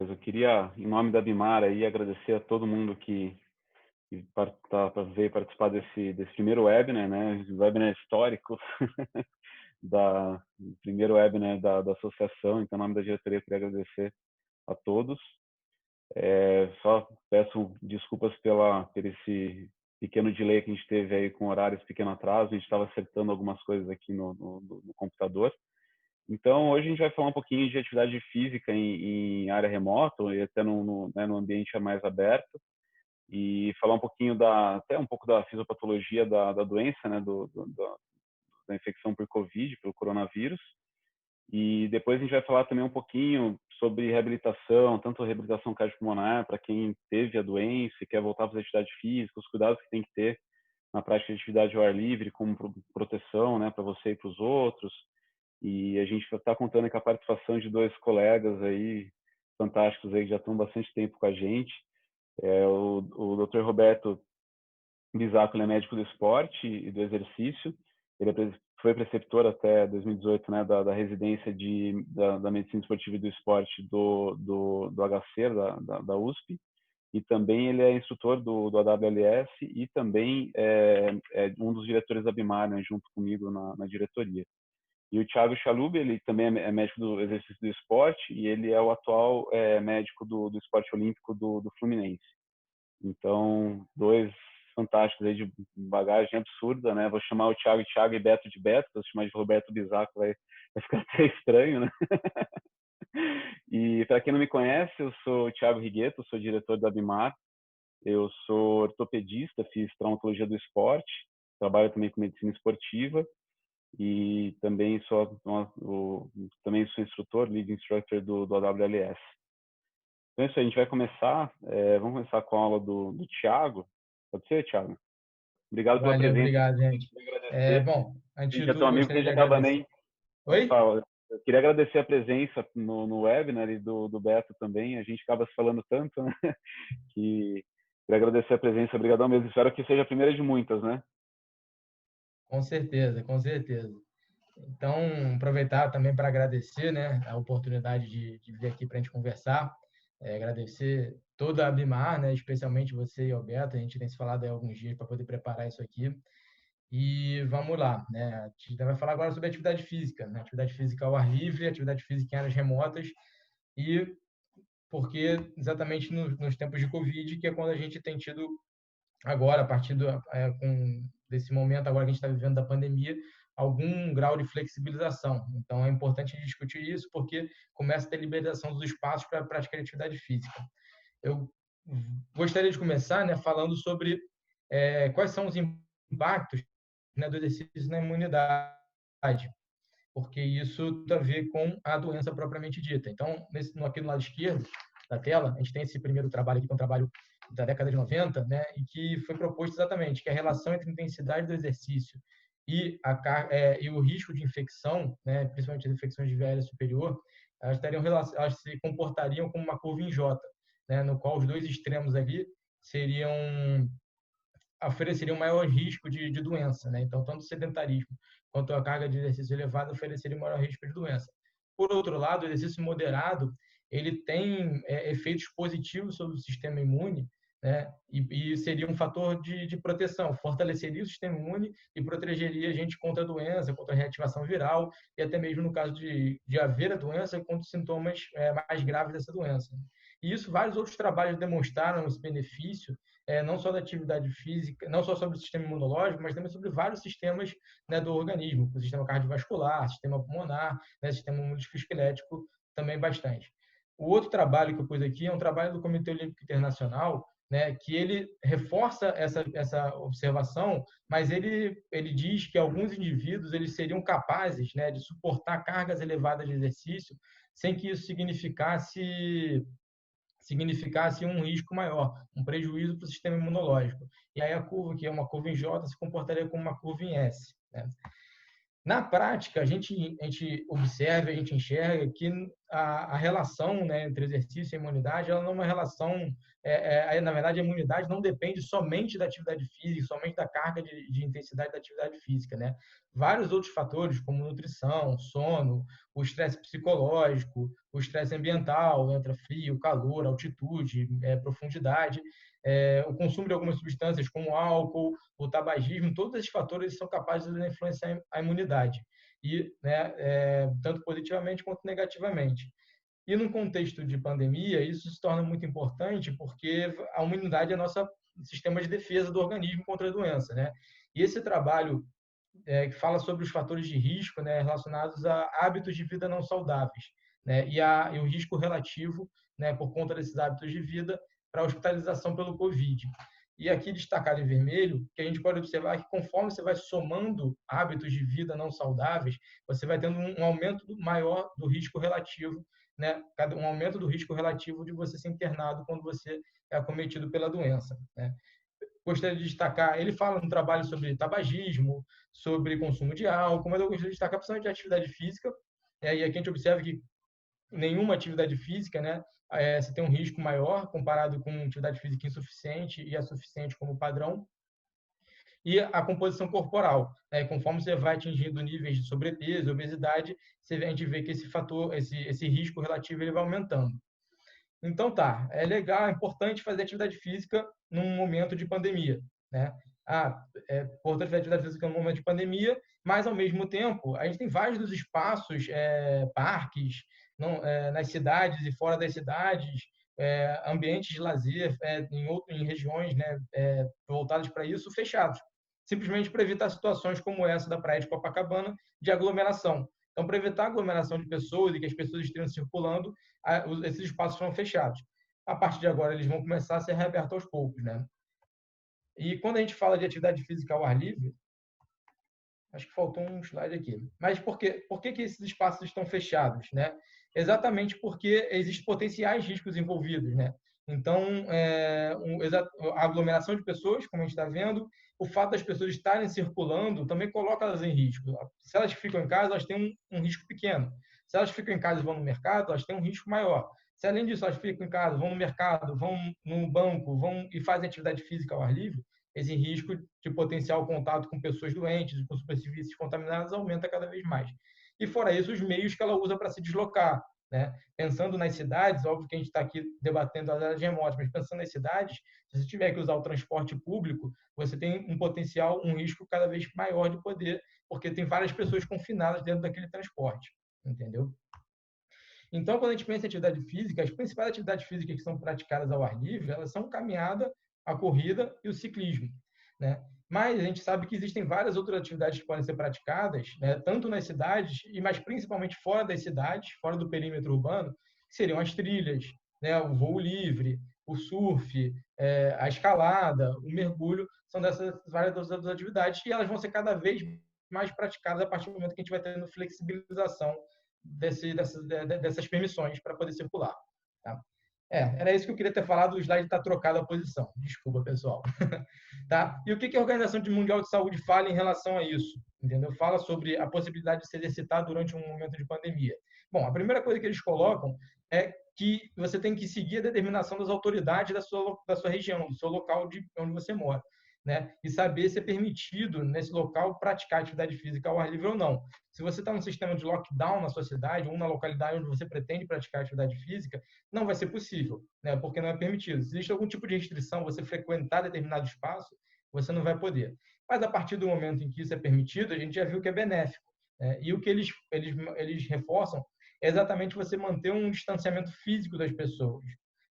beleza. Eu queria, em nome da Bimar, aí, agradecer a todo mundo que veio participar desse primeiro webinar, né? Webinar histórico do primeiro webinar da associação. Então, em nome da diretoria, eu queria agradecer a todos. Só peço desculpas por esse pequeno delay que a gente teve aí com horários pequeno atraso. A gente estava acertando algumas coisas aqui no computador. Então, hoje a gente vai falar um pouquinho de atividade física em área remota e até no ambiente mais aberto, e falar um pouquinho até um pouco da fisiopatologia da doença, né, da infecção por Covid, pelo coronavírus. E depois a gente vai falar também um pouquinho sobre reabilitação, tanto reabilitação cardiopulmonar para quem teve a doença e quer voltar a fazer atividade física, os cuidados que tem que ter na prática de atividade ao ar livre, como proteção, né, para você e para os outros. E a gente está contando com a participação de dois colegas aí fantásticos aí que já estão bastante tempo com a gente. O Dr. Roberto Bisaco, ele é médico do esporte e do exercício. Ele foi preceptor até 2018, né, da residência da medicina esportiva e do esporte do HC, da USP. E também ele é instrutor do AWLS e também é um dos diretores da Bimar, né, junto comigo na diretoria. E o Thiago Chalub, ele também é médico do exercício do esporte e ele é o atual médico do esporte olímpico do Fluminense. Então, dois fantásticos aí de bagagem absurda, né? Vou chamar o Thiago de Thiago e Beto de Beto, vou chamar de Roberto Bisaco, vai ficar até estranho, né? E para quem não me conhece, eu sou o Thiago Rigueto, sou diretor da Bimar. Eu sou ortopedista, fiz traumatologia do esporte, trabalho também com medicina esportiva e também também sou instrutor, lead instructor do AWLS. Então é isso aí, a gente vai começar. Vamos começar com a aula do Thiago. Pode ser, Thiago? Obrigado pela Valeu, presença. obrigado, gente. Queria agradecer. Bom, A antes gente de é tão tudo, amigo que a gostaria gente de acaba agradecer. nem. Pode Oi? falar. Eu queria agradecer a presença no webinar e do Beto também. A gente acaba se falando tanto, né? Que queria agradecer a presença. Obrigadão mesmo. Espero que seja a primeira de muitas, né? Com certeza, com certeza. Então, aproveitar também para agradecer, né, a oportunidade de vir aqui para a gente conversar. Agradecer toda a Bimar, né, especialmente você e o Alberto. A gente tem se falado há alguns dias para poder preparar isso aqui. E vamos lá, né? A gente vai falar agora sobre atividade física, né? Atividade física ao ar livre, atividade física em áreas remotas e porque exatamente nos tempos de Covid, que é quando a gente tem tido agora, a partir desse momento agora que a gente está vivendo da pandemia, algum grau de flexibilização. Então, é importante discutir isso porque começa a ter liberação dos espaços para a prática de atividade física. Eu gostaria de começar, né, falando sobre quais são os impactos, né, do exercício na imunidade, porque isso tem a ver com a doença propriamente dita. Então, aqui no lado esquerdo da tela, a gente tem esse primeiro trabalho aqui, que é um trabalho da década de 90, né, e que foi proposto exatamente que a relação entre a intensidade do exercício e o risco de infecção, né, principalmente as infecções de via aérea superior, elas se comportariam como uma curva em J, né, no qual os dois extremos ali ofereceriam maior risco de doença, né? Então, tanto o sedentarismo quanto a carga de exercício elevada ofereceriam maior risco de doença. Por outro lado, o exercício moderado, ele tem efeitos positivos sobre o sistema imune, né? E seria um fator de proteção, fortaleceria o sistema imune e protegeria a gente contra a doença, contra a reativação viral e até mesmo no caso de haver a doença, contra os sintomas mais graves dessa doença. E isso, vários outros trabalhos demonstraram esse benefício, não só da atividade física, não só sobre o sistema imunológico, mas também sobre vários sistemas, né, do organismo, o sistema cardiovascular, sistema pulmonar, né, sistema musculoesquelético, também bastante. O outro trabalho que eu pus aqui é um trabalho do Comitê Olímpico Internacional, né, que ele reforça essa observação, mas ele diz que alguns indivíduos eles seriam capazes, né, de suportar cargas elevadas de exercício sem que isso significasse um risco maior, um prejuízo para o sistema imunológico. E aí a curva, que é uma curva em J, se comportaria como uma curva em S, né? Na prática, a gente observa, a gente enxerga que a relação, né, entre exercício e imunidade, ela não é uma relação, na verdade, a imunidade não depende somente da atividade física, somente da carga de intensidade da atividade física, né? Vários outros fatores, como nutrição, sono, o estresse psicológico, o estresse ambiental, entra frio, calor, altitude, profundidade, o consumo de algumas substâncias como álcool, o tabagismo, todos esses fatores são capazes de influenciar a imunidade, e, né, tanto positivamente quanto negativamente. E no contexto de pandemia, isso se torna muito importante porque a imunidade é nosso sistema de defesa do organismo contra a doença, né? E esse trabalho que fala sobre os fatores de risco, né, relacionados a hábitos de vida não saudáveis, né, e o risco relativo, né, por conta desses hábitos de vida para a hospitalização pelo Covid. E aqui destacado em vermelho, que a gente pode observar que conforme você vai somando hábitos de vida não saudáveis, você vai tendo um aumento maior do risco relativo, né, um aumento do risco relativo de você ser internado quando você é acometido pela doença, né. Gostaria de destacar, ele fala no trabalho sobre tabagismo, sobre consumo de álcool, mas eu gostaria de destacar principalmente a atividade física, e aqui a gente observa que nenhuma atividade física, né, você tem um risco maior comparado com atividade física insuficiente e a suficiente como padrão, e a composição corporal, né, conforme você vai atingindo níveis de sobrepeso, obesidade, a gente vê que esse fator, esse risco relativo, ele vai aumentando. Então tá, é legal, é importante fazer atividade física num momento de pandemia, né? É importante fazer atividade física num momento de pandemia, mas ao mesmo tempo a gente tem vários dos espaços, parques, nas cidades e fora das cidades, ambientes de lazer em regiões, né, voltadas para isso, fechados, simplesmente para evitar situações como essa da praia de Copacabana de aglomeração. Então, para evitar a aglomeração de pessoas e que as pessoas estejam circulando, esses espaços foram fechados. A partir de agora, eles vão começar a ser reabertos aos poucos, né? E quando a gente fala de atividade física ao ar livre, acho que faltou um slide aqui. Mas por que esses espaços estão fechados, né? Exatamente porque existem potenciais riscos envolvidos, né? Então, a aglomeração de pessoas, como a gente está vendo, o fato das pessoas estarem circulando também coloca elas em risco. Se elas ficam em casa, elas têm um risco pequeno. Se elas ficam em casa e vão no mercado, elas têm um risco maior. Se além disso elas ficam em casa, vão no mercado, vão no banco, vão e fazem atividade física ao ar livre, esse risco de potencial contato com pessoas doentes, com superfícies contaminadas, aumenta cada vez mais. E fora isso, os meios que ela usa para se deslocar, né? Pensando nas cidades, óbvio que a gente está aqui debatendo as áreas remotas, mas pensando nas cidades, se você tiver que usar o transporte público, você tem um potencial, um risco cada vez maior de poder, porque tem várias pessoas confinadas dentro daquele transporte, entendeu? Então, quando a gente pensa em atividade física, as principais atividades físicas que são praticadas ao ar livre, elas são caminhada, a corrida e o ciclismo, né? Mas a gente sabe que existem várias outras atividades que podem ser praticadas, né, tanto nas cidades, mas principalmente fora das cidades, fora do perímetro urbano, que seriam as trilhas, né, o voo livre, o surf, a escalada, o mergulho, são dessas várias outras atividades e elas vão ser cada vez mais praticadas a partir do momento que a gente vai tendo flexibilização dessas permissões para poder circular. Tá? Era isso que eu queria ter falado, o slide está trocado a posição. Desculpa, pessoal. Tá? E o que a Organização Mundial de Saúde fala em relação a isso? Entendeu? Fala sobre a possibilidade de se exercitar durante um momento de pandemia. Bom, a primeira coisa que eles colocam é que você tem que seguir a determinação das autoridades da sua região, do seu local de onde você mora. Né? E saber se é permitido nesse local praticar atividade física ao ar livre ou não. Se você está num sistema de lockdown na sua cidade ou na localidade onde você pretende praticar atividade física, não vai ser possível, né? Porque não é permitido. Se existe algum tipo de restrição, você frequentar determinado espaço, você não vai poder. Mas a partir do momento em que isso é permitido, a gente já viu que é benéfico. Né? E o que eles reforçam é exatamente você manter um distanciamento físico das pessoas.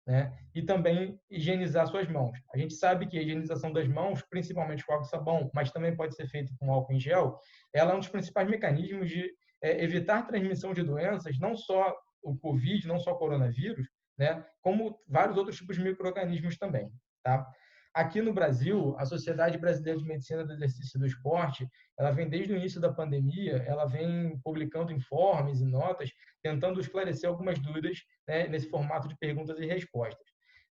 Né? E também higienizar suas mãos. A gente sabe que a higienização das mãos, principalmente com água e sabão, mas também pode ser feito com álcool em gel, ela é um dos principais mecanismos de evitar transmissão de doenças, não só o Covid, não só o coronavírus, né? Como vários outros tipos de micro-organismos também. Tá? Aqui no Brasil, a Sociedade Brasileira de Medicina do Exercício e do Esporte, ela vem desde o início da pandemia, ela vem publicando informes e notas, tentando esclarecer algumas dúvidas, né, nesse formato de perguntas e respostas.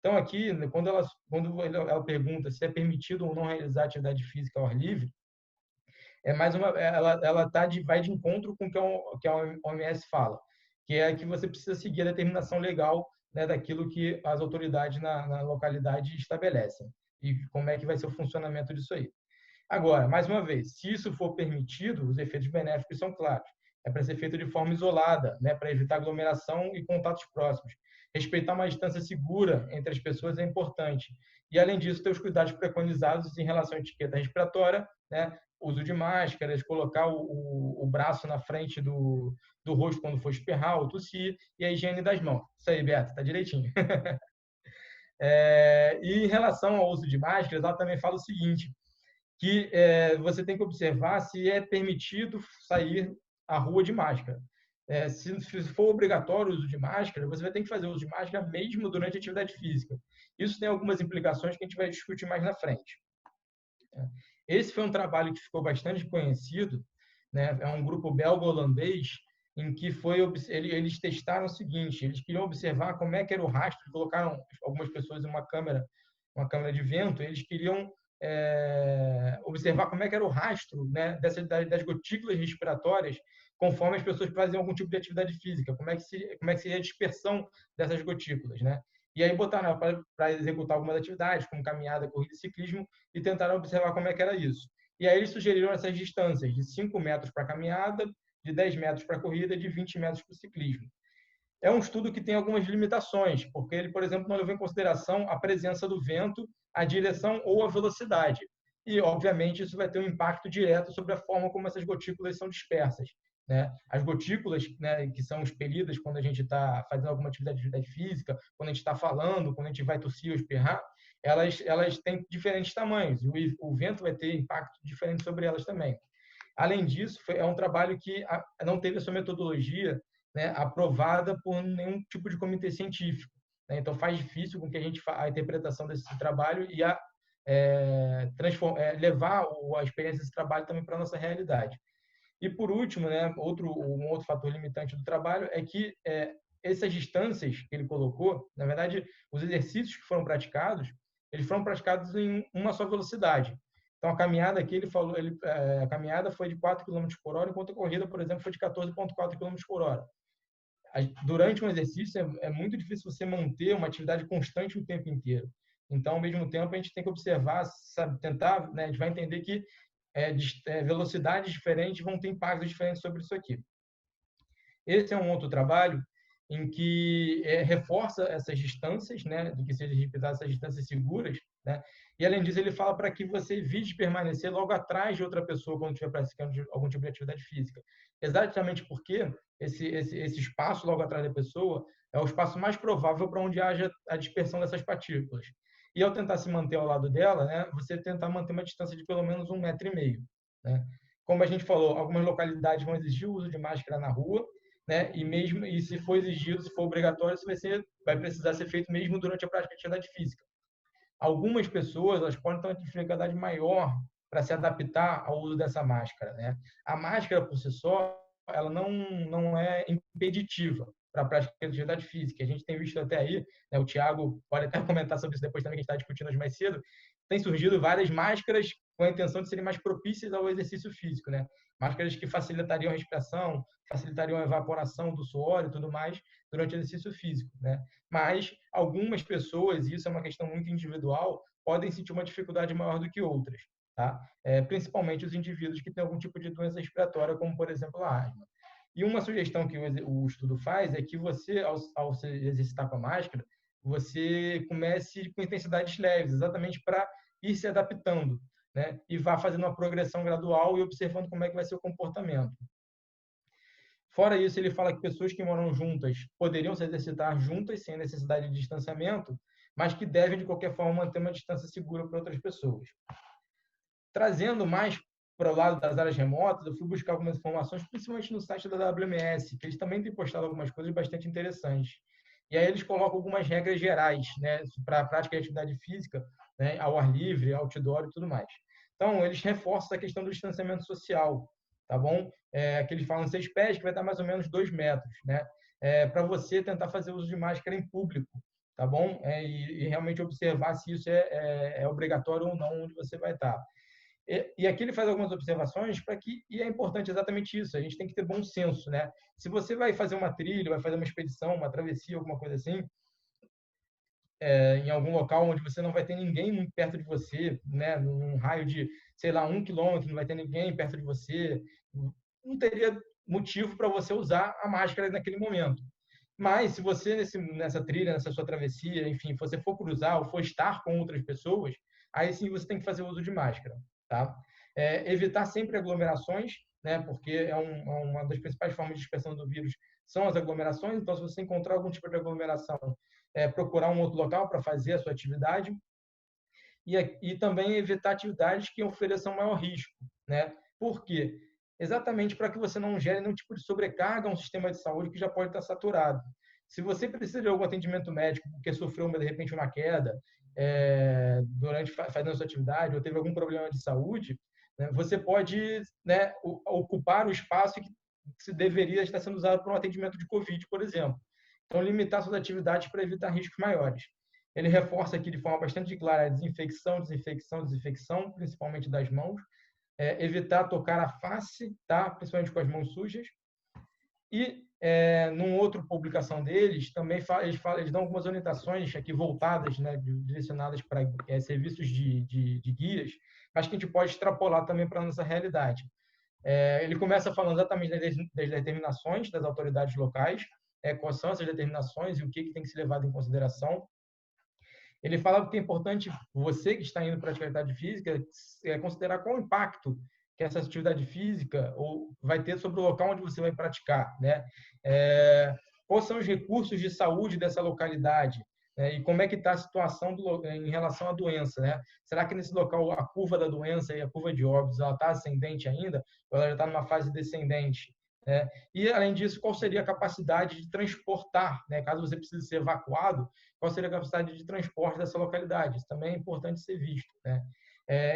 Então, aqui, quando ela pergunta se é permitido ou não realizar atividade física ao ar livre, ela vai de encontro com o que a OMS fala. que é que você precisa seguir a determinação legal, né, daquilo que as autoridades na localidade estabelecem e como é que vai ser o funcionamento disso aí. Agora, mais uma vez, se isso for permitido, os efeitos benéficos são claros. É para ser feito de forma isolada, né, para evitar aglomeração e contatos próximos. Respeitar uma distância segura entre as pessoas é importante. E, além disso, ter os cuidados preconizados em relação à etiqueta respiratória, né, uso de máscaras, colocar o braço na frente do rosto quando for espirrar ou tossir, e a higiene das mãos. Isso aí, Beto, está direitinho. E em relação ao uso de máscaras, ela também fala o seguinte, que você tem que observar se é permitido sair à rua de máscara. Se for obrigatório o uso de máscara, você vai ter que fazer o uso de máscara mesmo durante a atividade física. Isso tem algumas implicações que a gente vai discutir mais na frente. Esse foi um trabalho que ficou bastante conhecido, né? É um grupo belga-holandês em que eles testaram o seguinte, eles queriam observar como é que era o rastro, colocaram algumas pessoas em uma câmera de vento, eles queriam observar como é que era o rastro, né, das gotículas respiratórias conforme as pessoas faziam algum tipo de atividade física, como é que seria a dispersão dessas gotículas, né? E aí botaram para executar algumas atividades, como caminhada, corrida e ciclismo, e tentaram observar como é que era isso. E aí eles sugeriram essas distâncias de 5 metros para caminhada, de 10 metros para corrida, de 20 metros para o ciclismo. É um estudo que tem algumas limitações, porque ele, por exemplo, não levou em consideração a presença do vento, a direção ou a velocidade. E, obviamente, isso vai ter um impacto direto sobre a forma como essas gotículas são dispersas, né? As gotículas, né, que são expelidas quando a gente está fazendo alguma atividade física, quando a gente está falando, quando a gente vai tossir ou espirrar, elas têm diferentes tamanhos e o vento vai ter impacto diferente sobre elas também. Além disso, é um trabalho que não teve a sua metodologia, né, aprovada por nenhum tipo de comitê científico, né? Então faz difícil com que a interpretação desse trabalho e levar a experiência desse trabalho também para a nossa realidade. E por último, né, um outro fator limitante do trabalho é que essas distâncias que ele colocou, na verdade, os exercícios que foram praticados, eles foram praticados em uma só velocidade. Então, a caminhada aqui, ele falou, a caminhada foi de 4 km por hora, enquanto a corrida, por exemplo, foi de 14,4 km por hora. Durante um exercício, é muito difícil você manter uma atividade constante o tempo inteiro. Então, ao mesmo tempo, a gente tem que observar, sabe, tentar, né, a gente vai entender que velocidades diferentes vão ter impactos diferentes sobre isso aqui. Esse é um outro trabalho em que reforça essas distâncias, né, de que seja respeitadas essas distâncias seguras, né, e além disso ele fala para que você evite permanecer logo atrás de outra pessoa quando estiver praticando algum tipo de atividade física. Exatamente porque esse espaço logo atrás da pessoa é o espaço mais provável para onde haja a dispersão dessas partículas. E ao tentar se manter ao lado dela, né, você tentar manter uma distância de pelo menos 1,5 metro, né? Como a gente falou, algumas localidades vão exigir o uso de máscara na rua, né? E se for exigido, se for obrigatório, isso vai precisar ser feito mesmo durante a prática de atividade física. Algumas pessoas elas podem ter uma dificuldade maior para se adaptar ao uso dessa máscara, né? A máscara por si só, ela não é impeditiva para a prática de atividade física. A gente tem visto até aí, né, o Thiago pode até comentar sobre isso depois também, que a gente está discutindo hoje mais cedo, tem surgido várias máscaras com a intenção de serem mais propícias ao exercício físico, né? Máscaras que facilitariam a respiração, facilitariam a evaporação do suor e tudo mais durante o exercício físico, né? Mas algumas pessoas, e isso é uma questão muito individual, podem sentir uma dificuldade maior do que outras, tá? Principalmente os indivíduos que têm algum tipo de doença respiratória, como por exemplo a asma. E uma sugestão que o estudo faz é que você, ao se exercitar com a máscara, você comece com intensidades leves, exatamente para ir se adaptando, né? E vá fazendo uma progressão gradual e observando como é que vai ser o comportamento. Fora isso, ele fala que pessoas que moram juntas poderiam se exercitar juntas, sem necessidade de distanciamento, mas que devem, de qualquer forma, manter uma distância segura para outras pessoas. Trazendo mais para o lado das áreas remotas, eu fui buscar algumas informações, principalmente no site da WMS, que eles também têm postado algumas coisas bastante interessantes. E aí eles colocam algumas regras gerais, né, para a prática de atividade física, né, ao ar livre, outdoor e tudo mais. Então, eles reforçam a questão do distanciamento social, tá bom? Que eles falam 6 pés, que vai dar mais ou menos 2 metros, né? Para você tentar fazer uso de máscara em público, tá bom? E realmente observar se isso é obrigatório ou não onde você vai estar. E aqui ele faz algumas observações e é importante exatamente isso, a gente tem que ter bom senso, né? Se você vai fazer uma trilha, vai fazer uma expedição, uma travessia, alguma coisa assim, em algum local onde você não vai ter ninguém muito perto de você, né? Num raio de, sei lá, 1 quilômetro, não vai ter ninguém perto de você, não teria motivo para você usar a máscara naquele momento. Mas se você nessa trilha, nessa sua travessia, enfim, você for cruzar ou for estar com outras pessoas, aí sim você tem que fazer uso de máscara, tá? Evitar sempre aglomerações, né? Porque uma das principais formas de dispersão do vírus são as aglomerações. Então, se você encontrar algum tipo de aglomeração, procurar um outro local para fazer a sua atividade e também evitar atividades que ofereçam maior risco, né? Por quê? Exatamente para que você não gere nenhum tipo de sobrecarga a um sistema de saúde que já pode estar saturado. Se você precisa de algum atendimento médico porque sofreu, de repente, uma queda durante fazendo a sua atividade ou teve algum problema de saúde, né, você pode, né, ocupar o espaço que deveria estar sendo usado para um atendimento de Covid, por exemplo. Então, limitar suas atividades para evitar riscos maiores. Ele reforça aqui de forma bastante clara a desinfecção, desinfecção, desinfecção, principalmente das mãos. Evitar tocar a face, tá? Principalmente com as mãos sujas. E, numa outra publicação deles, também eles dão algumas orientações aqui voltadas, né, direcionadas para serviços de guias, mas que a gente pode extrapolar também para a nossa realidade. Ele começa falando exatamente das determinações das autoridades locais, quais são essas determinações e o que tem que ser levado em consideração. Ele fala que é importante você que está indo para a atividade física considerar qual o impacto que essa atividade física vai ter sobre o local onde você vai praticar, né? Quais são os recursos de saúde dessa localidade, né? E como é que está a situação em relação à doença, né? Será que nesse local a curva da doença e a curva de óbitos ela está ascendente ainda ou ela já está numa fase descendente? Né? E, além disso, qual seria a capacidade de transportar, né? Caso você precise ser evacuado, qual seria a capacidade de transporte dessa localidade? Isso também é importante ser visto, né?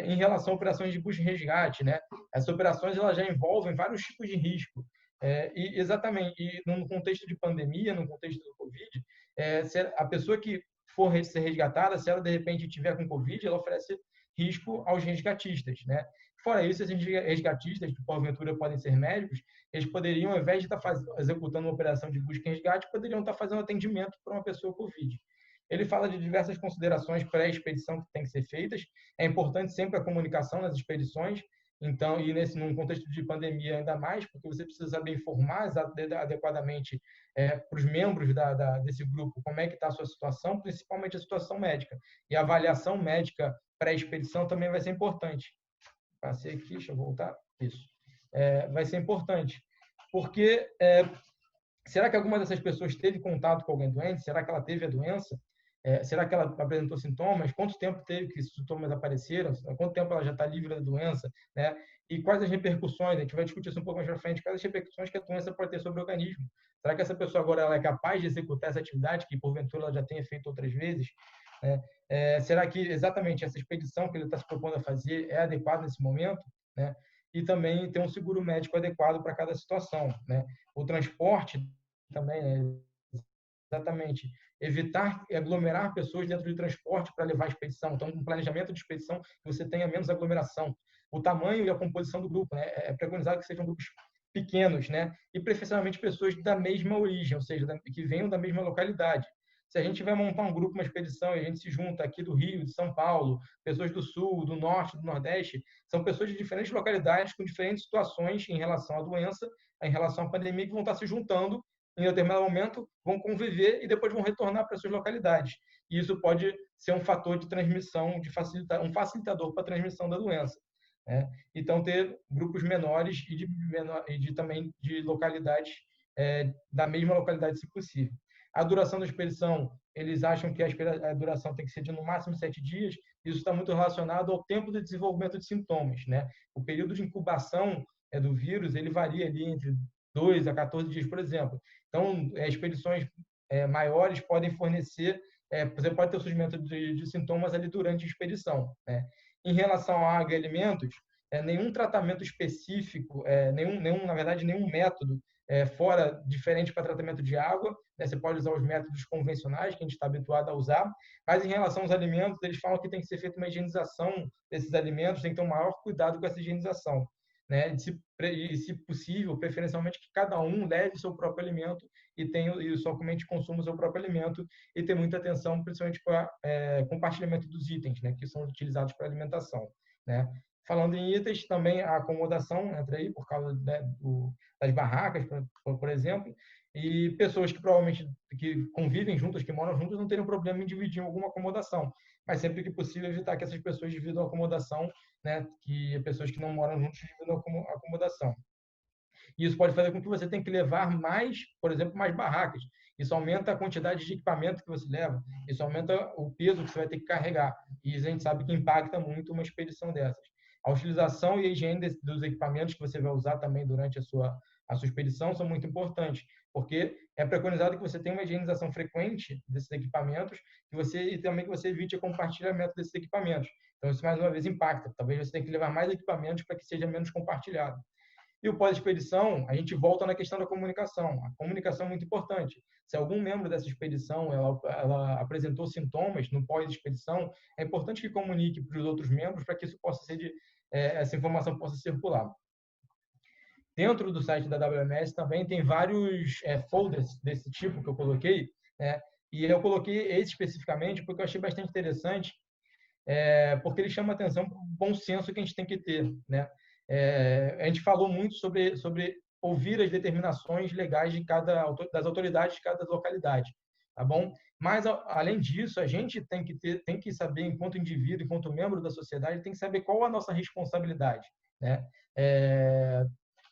Em relação a operações de busca e resgate, né? Essas operações elas já envolvem vários tipos de risco. E exatamente, e no contexto de pandemia, no contexto do Covid, se a pessoa que for ser resgatada, se ela de repente tiver com Covid, ela oferece risco aos resgatistas, né? Fora isso, esses resgatistas, que porventura podem ser médicos, eles poderiam, ao invés de estar executando uma operação de busca e resgate, poderiam estar fazendo atendimento para uma pessoa Covid. Ele fala de diversas considerações pré-expedição que têm que ser feitas. É importante sempre a comunicação nas expedições, então, e num contexto de pandemia ainda mais, porque você precisa saber informar adequadamente para os membros desse grupo como é que está a sua situação, principalmente a situação médica. E a avaliação médica pré-expedição também vai ser importante. Passei aqui, deixa eu voltar. Isso. Vai ser importante, porque será que alguma dessas pessoas teve contato com alguém doente? Será que ela teve a doença? Será que ela apresentou sintomas? Quanto tempo teve que esses sintomas apareceram? Quanto tempo ela já está livre da doença? Né? E quais as repercussões? A gente vai discutir isso um pouco mais para frente. Quais as repercussões que a doença pode ter sobre o organismo? Será que essa pessoa agora ela é capaz de executar essa atividade que porventura ela já tenha feito outras vezes? Será que exatamente essa expedição que ele está se propondo a fazer é adequada nesse momento? Né? E também ter um seguro médico adequado para cada situação, né? O transporte também, né? Exatamente, evitar aglomerar pessoas dentro de transporte para levar a expedição. Então, um planejamento de expedição que você tenha menos aglomeração. O tamanho e a composição do grupo, né? É preconizado que sejam grupos pequenos, né? E preferencialmente pessoas da mesma origem, ou seja, que venham da mesma localidade. Se a gente vai montar um grupo, uma expedição, e a gente se junta aqui do Rio, de São Paulo, pessoas do Sul, do Norte, do Nordeste, são pessoas de diferentes localidades, com diferentes situações em relação à doença, em relação à pandemia, que vão estar se juntando em determinado momento, vão conviver e depois vão retornar para suas localidades. E isso pode ser um fator de transmissão, um facilitador para a transmissão da doença. Né? Então, ter grupos menores e também de localidades, da mesma localidade, se possível. A duração da expedição, eles acham que a duração tem que ser de no máximo 7 dias. Isso está muito relacionado ao tempo de desenvolvimento de sintomas. Né? O período de incubação do vírus, ele varia ali entre 2 a 14 dias, por exemplo. Então, expedições maiores podem fornecer, você pode ter o surgimento de sintomas ali durante a expedição. Né? Em relação à água e alimentos, nenhum tratamento específico, na verdade, nenhum método fora, diferente para tratamento de água, né? Você pode usar os métodos convencionais que a gente está habituado a usar, mas em relação aos alimentos, eles falam que tem que ser feita uma higienização desses alimentos, tem que ter um maior cuidado com essa higienização, né? E se possível, preferencialmente que cada um leve o seu próprio alimento e somente consuma o seu próprio alimento e ter muita atenção, principalmente para compartilhamento dos itens, né, que são utilizados para alimentação, né? Falando em itens, também a acomodação entra aí por causa, né, das barracas, por exemplo, e pessoas que provavelmente que convivem juntas, que moram juntas, não teriam problema em dividir alguma acomodação, mas sempre que possível evitar que essas pessoas dividam a acomodação, né, que pessoas que não moram juntas dividam a acomodação. E isso pode fazer com que você tenha que levar mais, por exemplo, mais barracas. Isso aumenta a quantidade de equipamento que você leva, isso aumenta o peso que você vai ter que carregar. E isso a gente sabe que impacta muito uma expedição dessas. A utilização e a higiene dos equipamentos que você vai usar também durante a sua expedição são muito importantes, porque é preconizado que você tenha uma higienização frequente desses equipamentos e também que você evite o compartilhamento desses equipamentos. Então, isso mais uma vez impacta. Talvez você tenha que levar mais equipamentos para que seja menos compartilhado. E o pós-expedição, a gente volta na questão da comunicação. A comunicação é muito importante. Se algum membro dessa expedição ela apresentou sintomas no pós-expedição, é importante que comunique para os outros membros para que isso possa ser essa informação possa circular. Dentro do site da WMS também tem vários folders desse tipo que eu coloquei, né? E eu coloquei esse especificamente porque eu achei bastante interessante, porque ele chama atenção para o bom senso que a gente tem que ter, né? A gente falou muito sobre ouvir as determinações legais das autoridades de cada localidade, tá bom? Mas, além disso, a gente tem que saber, enquanto indivíduo, enquanto membro da sociedade, tem que saber qual a nossa responsabilidade, né?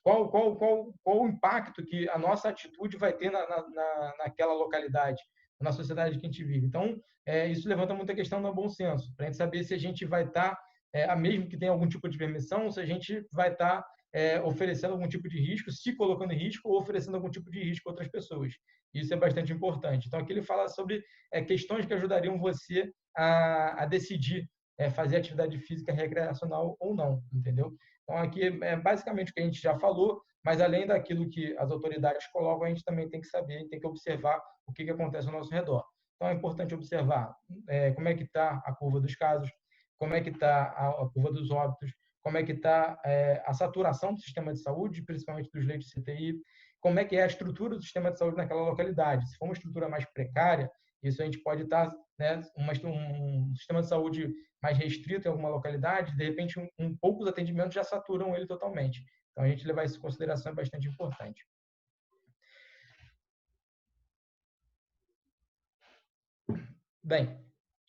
Qual o impacto que a nossa atitude vai ter naquela localidade, na sociedade que a gente vive. Então, isso levanta muita questão do bom senso, para a gente saber se a gente vai estar mesmo que tenha algum tipo de permissão, se a gente vai estar oferecendo algum tipo de risco, se colocando em risco ou oferecendo algum tipo de risco a outras pessoas. Isso é bastante importante. Então, aqui ele fala sobre questões que ajudariam você a decidir fazer atividade física recreacional ou não, entendeu? Então, aqui é basicamente o que a gente já falou, mas além daquilo que as autoridades colocam, a gente também tem que saber, tem que observar o que acontece ao nosso redor. Então, é importante observar como é que está a curva dos casos, como é que está a curva dos óbitos, como é que está a saturação do sistema de saúde, principalmente dos leitos de CTI, como é que é a estrutura do sistema de saúde naquela localidade. Se for uma estrutura mais precária, isso a gente pode estar, né, um sistema de saúde mais restrito em alguma localidade, de repente poucos atendimentos já saturam ele totalmente. Então, a gente levar isso em consideração é bastante importante. Bem,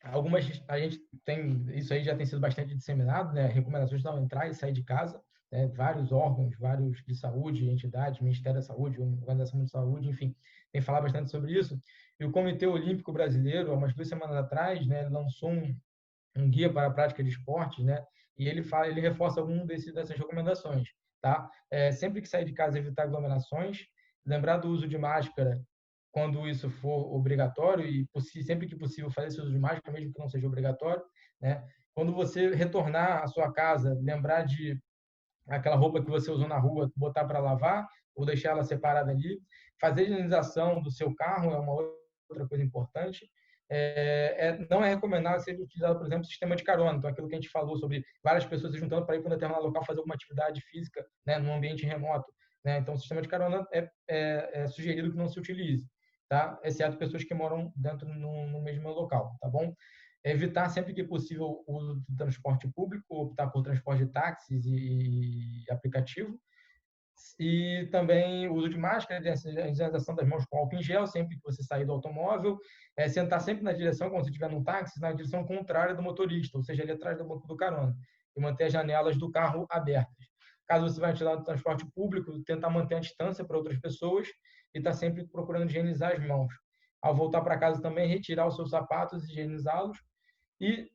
a gente tem, isso aí já tem sido bastante disseminado, né? Recomendações de não entrar e sair de casa, né? Vários órgãos, vários de saúde, entidades, Ministério da Saúde, Organização de Saúde, enfim, tem falado bastante sobre isso. E o Comitê Olímpico Brasileiro, há umas 2 semanas atrás, né, lançou um guia para a prática de esportes, né? E ele reforça dessas recomendações, tá? Sempre que sair de casa, evitar aglomerações, lembrar do uso de máscara quando isso for obrigatório e sempre que possível fazer esse uso de máscara, mesmo que não seja obrigatório, né? Quando você retornar à sua casa, lembrar de aquela roupa que você usou na rua, botar para lavar ou deixar ela separada ali. Fazer a higienização do seu carro é uma outra coisa importante. Não é recomendável ser utilizado, por exemplo, sistema de carona. Então, aquilo que a gente falou sobre várias pessoas se juntando para ir para um determinado local fazer alguma atividade física, né, num ambiente remoto, né? Então, o sistema de carona é sugerido que não se utilize, tá? Exceto pessoas que moram dentro no mesmo local, tá bom? Evitar sempre que possível o uso do transporte público, optar por transporte de táxis e aplicativo. E também o uso de máscara, a higienização das mãos com álcool em gel, sempre que você sair do automóvel. Sentar sempre na direção, quando você estiver num táxi, na direção contrária do motorista, ou seja, ali atrás do banco do carona. E manter as janelas do carro abertas. Caso você vá utilizar o transporte público, tentar manter a distância para outras pessoas e estar sempre procurando higienizar as mãos. Ao voltar para casa também, retirar os seus sapatos e higienizá-los. E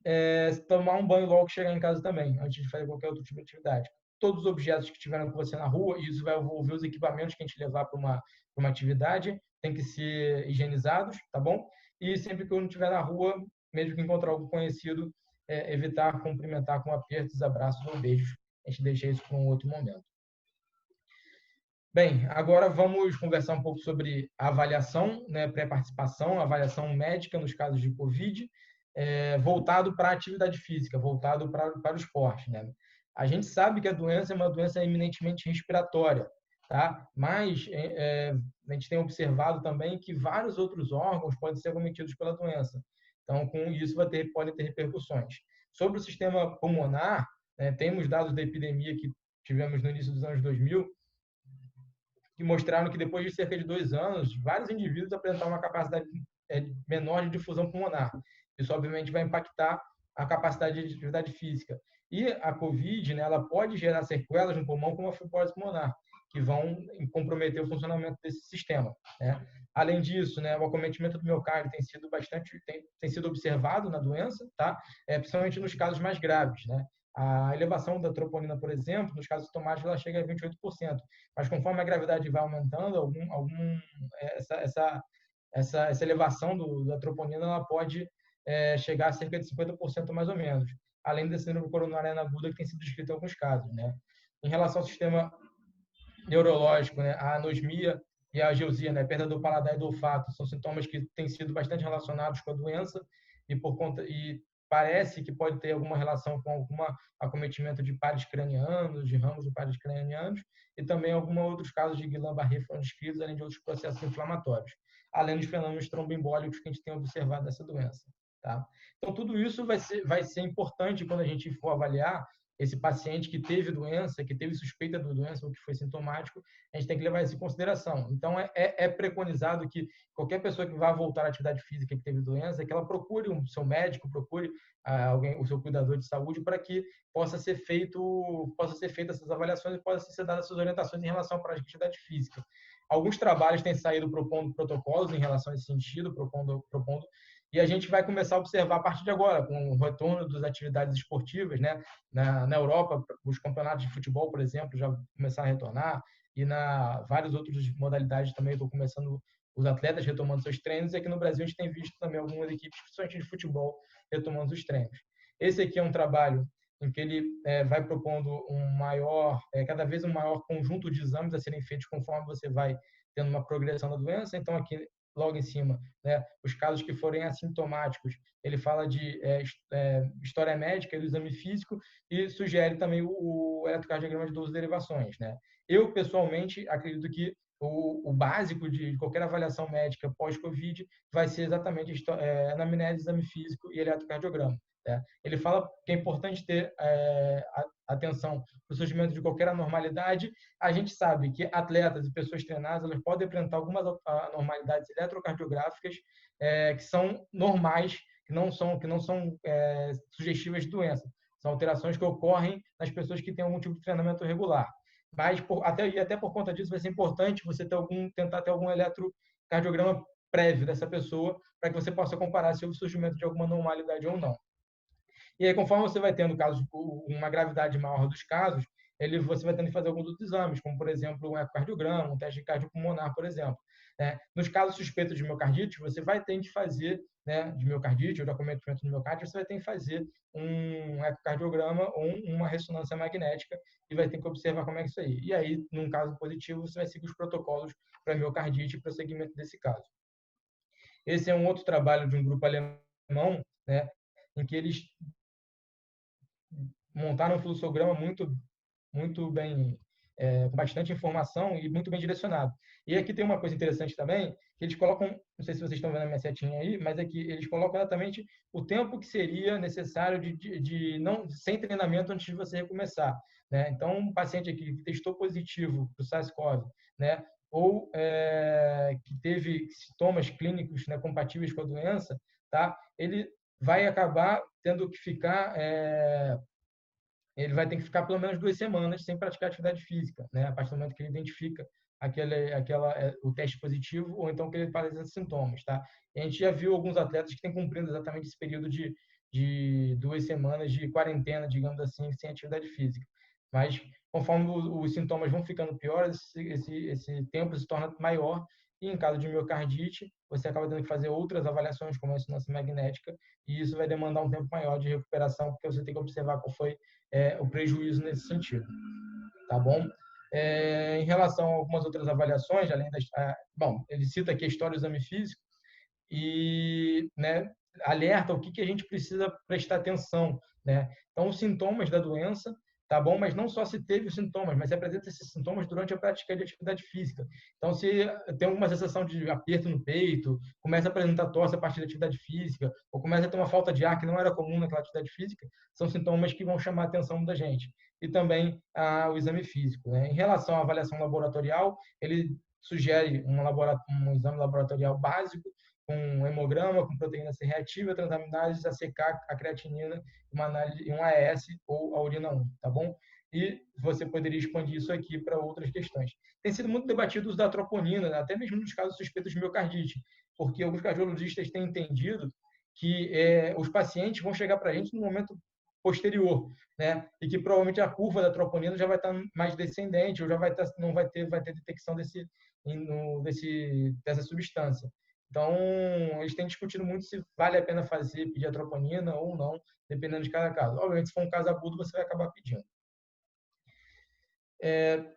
tomar um banho logo que chegar em casa também, antes de fazer qualquer outro tipo de atividade. Todos os objetos que tiveram com você na rua, e isso vai envolver os equipamentos que a gente levar para uma atividade, tem que ser higienizados, tá bom? E sempre que eu não estiver na rua, mesmo que encontrar algum conhecido, evitar cumprimentar com apertos, abraços ou beijos. A gente deixa isso para um outro momento. Bem, agora vamos conversar um pouco sobre a avaliação, né, pré-participação, avaliação médica nos casos de Covid, voltado para a atividade física, voltado para o esporte, né? A gente sabe que a doença é uma doença eminentemente respiratória, tá? Mas a gente tem observado também que vários outros órgãos podem ser acometidos pela doença. Então, com isso, podem ter repercussões. Sobre o sistema pulmonar, né, temos dados da epidemia que tivemos no início dos anos 2000, que mostraram que depois de cerca de 2 anos, vários indivíduos apresentavam uma capacidade menor de difusão pulmonar. Isso, obviamente, vai impactar a capacidade de atividade física. E a COVID, né, ela pode gerar sequelas no pulmão, como a fibrose pulmonar, que vão comprometer o funcionamento desse sistema, né? Além disso, né, o acometimento do miocárdio tem sido observado na doença, tá? Principalmente nos casos mais graves, né? A elevação da troponina, por exemplo, nos casos sintomáticos, ela chega a 28%. Mas conforme a gravidade vai aumentando, essa elevação da troponina ela pode chegar a cerca de 50% mais ou menos, além da síndrome coronariana aguda que tem sido descrita em alguns casos, né? Em relação ao sistema neurológico, né, a anosmia e a ageusia, né, perda do paladar e do olfato, são sintomas que têm sido bastante relacionados com a doença e parece que pode ter alguma relação com algum acometimento de pares cranianos, de ramos de pares cranianos, e também alguns outros casos de Guillain-Barré foram descritos, além de outros processos inflamatórios, além dos fenômenos tromboembólicos que a gente tem observado dessa doença. Tá? Então, tudo isso vai ser importante quando a gente for avaliar esse paciente que teve doença, que teve suspeita da doença ou que foi sintomático, a gente tem que levar isso em consideração. Então, é preconizado que qualquer pessoa que vá voltar à atividade física que teve doença, que ela procure o seu médico, procure o seu cuidador de saúde, para que possa ser feita essas avaliações e possa ser dadas essas orientações em relação à prática de atividade física. Alguns trabalhos têm saído propondo protocolos em relação a esse sentido, propondo e a gente vai começar a observar a partir de agora, com o retorno das atividades esportivas, né? Na Europa, os campeonatos de futebol, por exemplo, já começaram a retornar, e na várias outras modalidades também estão começando os atletas retomando seus treinos, e aqui no Brasil a gente tem visto também algumas equipes, principalmente de futebol, retomando os treinos. Esse aqui é um trabalho em que ele vai propondo cada vez um maior conjunto de exames a serem feitos conforme você vai tendo uma progressão da doença. Então, aqui logo em cima, né, os casos que forem assintomáticos, ele fala de história médica do exame físico e sugere também o eletrocardiograma de 12 derivações, né? Eu, pessoalmente, acredito que o básico de qualquer avaliação médica pós-Covid vai ser exatamente anamnese, exame físico e eletrocardiograma. Né? Ele fala que é importante ter atenção para o surgimento de qualquer anormalidade. A gente sabe que atletas e pessoas treinadas elas podem apresentar algumas anormalidades eletrocardiográficas que são normais, que não são sugestivas de doença. São alterações que ocorrem nas pessoas que têm algum tipo de treinamento regular. Mas até por conta disso vai ser importante você tentar ter algum eletrocardiograma prévio dessa pessoa para que você possa comparar se houve surgimento de alguma anormalidade ou não. E aí, conforme você vai tendo uma gravidade maior dos casos, você vai tendo que fazer alguns outros exames, como, por exemplo, um ecocardiograma, um teste de cardiopulmonar, por exemplo. Né? Nos casos suspeitos de miocardite, você vai ter que fazer, né, de miocardite ou de acometimento do miocárdio, você vai ter que fazer um ecocardiograma ou uma ressonância magnética e vai ter que observar como é que isso aí. E aí, num caso positivo, você vai seguir os protocolos para miocardite e prosseguimento desse caso. Esse é um outro trabalho de um grupo alemão, né, em que eles montaram um fluxograma muito bem, com bastante informação e muito bem direcionado. E aqui tem uma coisa interessante também, que eles colocam, não sei se vocês estão vendo a minha setinha aí, mas aqui eles colocam exatamente o tempo que seria necessário sem treinamento antes de você recomeçar. Né? Então, um paciente aqui que testou positivo para o SARS-CoV, né? ou que teve sintomas clínicos, né, compatíveis com a doença, tá? Ele vai acabar tendo que ficar ele vai ter que ficar pelo menos 2 semanas sem praticar atividade física, né? A partir do momento que ele identifica o teste positivo ou então que ele apresenta sintomas, tá? E a gente já viu alguns atletas que têm cumprido exatamente esse período de 2 semanas de quarentena, digamos assim, sem atividade física. Mas conforme os sintomas vão ficando piores, esse tempo se torna maior e em caso de miocardite, você acaba tendo que fazer outras avaliações, como a ressonância magnética, e isso vai demandar um tempo maior de recuperação, porque você tem que observar qual foi o prejuízo nesse sentido. Tá bom? Em relação a algumas outras avaliações, além das... Bom, ele cita aqui a história do exame físico e, né, alerta o que a gente precisa prestar atenção, né? Então, os sintomas da doença, tá bom? Mas não só se teve os sintomas, mas se apresenta esses sintomas durante a prática de atividade física. Então, se tem alguma sensação de aperto no peito, começa a apresentar tosse a partir da atividade física, ou começa a ter uma falta de ar que não era comum naquela atividade física, são sintomas que vão chamar a atenção da gente. E também o exame físico, né? Em relação à avaliação laboratorial, ele sugere um exame laboratorial básico, com um hemograma, com proteína C reativa, transaminases, ACK, a creatinina, uma análise, um AS ou a urina 1, tá bom? E você poderia expandir isso aqui para outras questões. Tem sido muito debatido o uso da troponina, até mesmo nos casos suspeitos de miocardite, porque alguns cardiologistas têm entendido que os pacientes vão chegar para a gente no momento posterior, né? E que provavelmente a curva da troponina já vai estar mais descendente, ou já não vai ter detecção dessa substância. Então, eles têm discutido muito se vale a pena pedir a troponina ou não, dependendo de cada caso. Obviamente, se for um caso agudo, você vai acabar pedindo.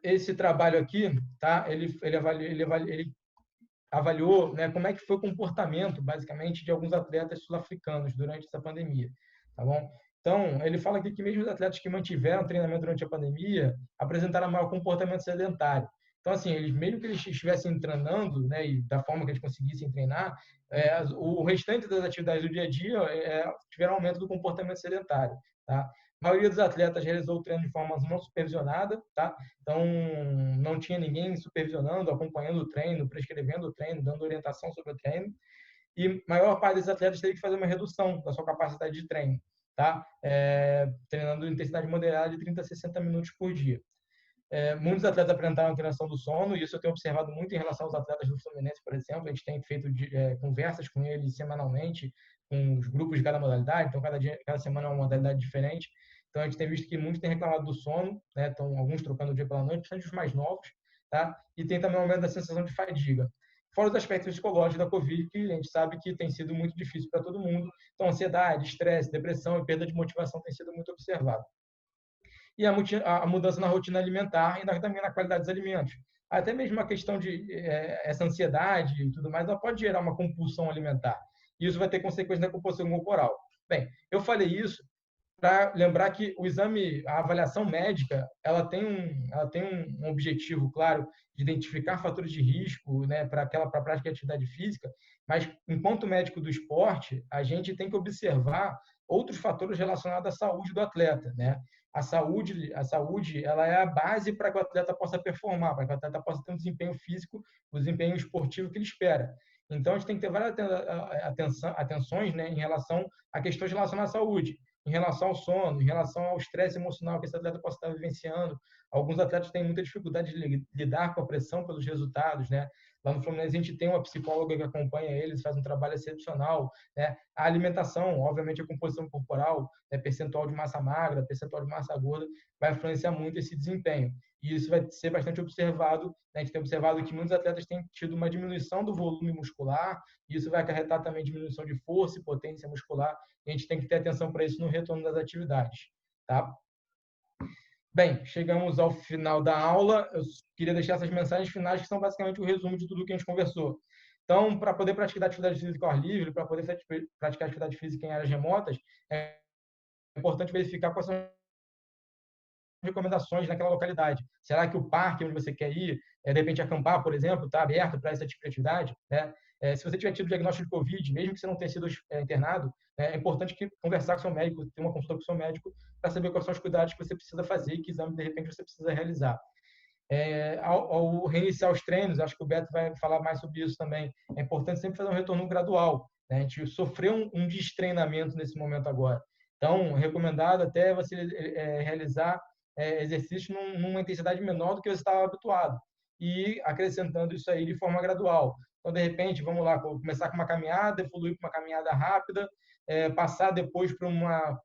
Esse trabalho aqui, tá? Ele avaliou, né, como é que foi o comportamento, basicamente, de alguns atletas sul-africanos durante essa pandemia, tá bom? Então, ele fala aqui que mesmo os atletas que mantiveram treinamento durante a pandemia apresentaram maior comportamento sedentário. Então, assim, mesmo que eles estivessem treinando, né, e da forma que eles conseguissem treinar, o restante das atividades do dia a dia tiveram aumento do comportamento sedentário, tá? A maioria dos atletas realizou o treino de forma não supervisionada, tá? Então, não tinha ninguém supervisionando, acompanhando o treino, prescrevendo o treino, dando orientação sobre o treino. E a maior parte desses atletas teve que fazer uma redução da sua capacidade de treino, tá? Treinando intensidade moderada de 30 a 60 minutos por dia. Muitos atletas apresentaram alteração do sono, e isso eu tenho observado muito em relação aos atletas do Fluminense, por exemplo. A gente tem feito conversas com eles semanalmente, com os grupos de cada modalidade, então cada semana é uma modalidade diferente. Então, a gente tem visto que muitos têm reclamado do sono, né? Então, alguns trocando o dia pela noite, principalmente os mais novos, tá? E tem também um aumento da sensação de fadiga. Fora os aspectos psicológicos da Covid, que a gente sabe que tem sido muito difícil para todo mundo. Então, ansiedade, estresse, depressão e perda de motivação tem sido muito observado. E a mudança na rotina alimentar e também na qualidade dos alimentos. Até mesmo a questão de essa ansiedade e tudo mais, ela pode gerar uma compulsão alimentar. E isso vai ter consequência na composição corporal. Bem, eu falei isso para lembrar que o exame, a avaliação médica, ela tem um objetivo claro de identificar fatores de risco, né, para a prática de atividade física, mas enquanto médico do esporte, a gente tem que observar outros fatores relacionados à saúde do atleta, né? A saúde, ela é a base para que o atleta possa performar, para que o atleta possa ter um desempenho físico, o desempenho esportivo que ele espera. Então, a gente tem que ter várias atenções, né, em relação a questões relacionadas à saúde, em relação ao sono, em relação ao estresse emocional que esse atleta possa estar vivenciando. Alguns atletas têm muita dificuldade de lidar com a pressão pelos resultados, né? Lá no Fluminense a gente tem uma psicóloga que acompanha eles, faz um trabalho excepcional, né? A alimentação, obviamente a composição corporal, né? Percentual de massa magra, percentual de massa gorda, vai influenciar muito esse desempenho. E isso vai ser bastante observado, né? A gente tem observado que muitos atletas têm tido uma diminuição do volume muscular, e isso vai acarretar também diminuição de força e potência muscular, e a gente tem que ter atenção para isso no retorno das atividades, tá? Bem, chegamos ao final da aula. Eu queria deixar essas mensagens finais, que são basicamente o resumo de tudo que a gente conversou. Então, para poder praticar atividade física ao ar livre, para poder praticar atividade física em áreas remotas, é importante verificar quais são as recomendações naquela localidade. Será que o parque onde você quer ir, de repente acampar, por exemplo, está aberto para essa tipo de atividade, né? Se você tiver tido diagnóstico de Covid, mesmo que você não tenha sido internado, é importante conversar com o seu médico, ter uma consulta com o seu médico para saber quais são os cuidados que você precisa fazer e que exame, de repente, você precisa realizar. Ao reiniciar os treinos, acho que o Beto vai falar mais sobre isso também, é importante sempre fazer um retorno gradual, né? A gente sofreu um destreinamento nesse momento agora. Então, recomendado até você realizar exercício numa intensidade menor do que você estava habituado e acrescentando isso aí de forma gradual. Então, de repente, vamos lá, começar com uma caminhada, evoluir para uma caminhada rápida, passar depois para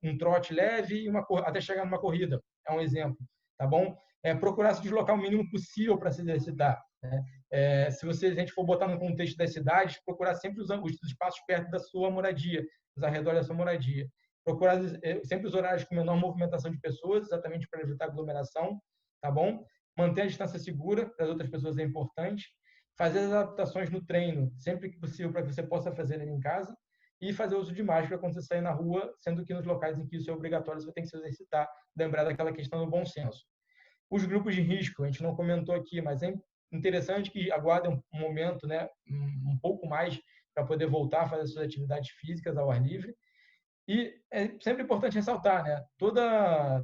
um trote leve e até chegar numa corrida. É um exemplo, tá bom? Procurar se deslocar o mínimo possível para se exercitar, né? Se a gente for botar no contexto das cidades, procurar sempre os espaços perto da sua moradia, os arredores da sua moradia. Procurar sempre os horários com menor movimentação de pessoas, exatamente para evitar aglomeração, tá bom? manter a distância segura das outras pessoas é importante, fazer as adaptações no treino, sempre que possível, para que você possa fazer ele em casa, e fazer uso de máscara quando você sair na rua, sendo que nos locais em que isso é obrigatório, você tem que se exercitar, lembrar daquela questão do bom senso. Os grupos de risco, a gente não comentou aqui, mas é interessante que aguardem um momento, né, um pouco mais para poder voltar a fazer suas atividades físicas ao ar livre. E é sempre importante ressaltar, né, toda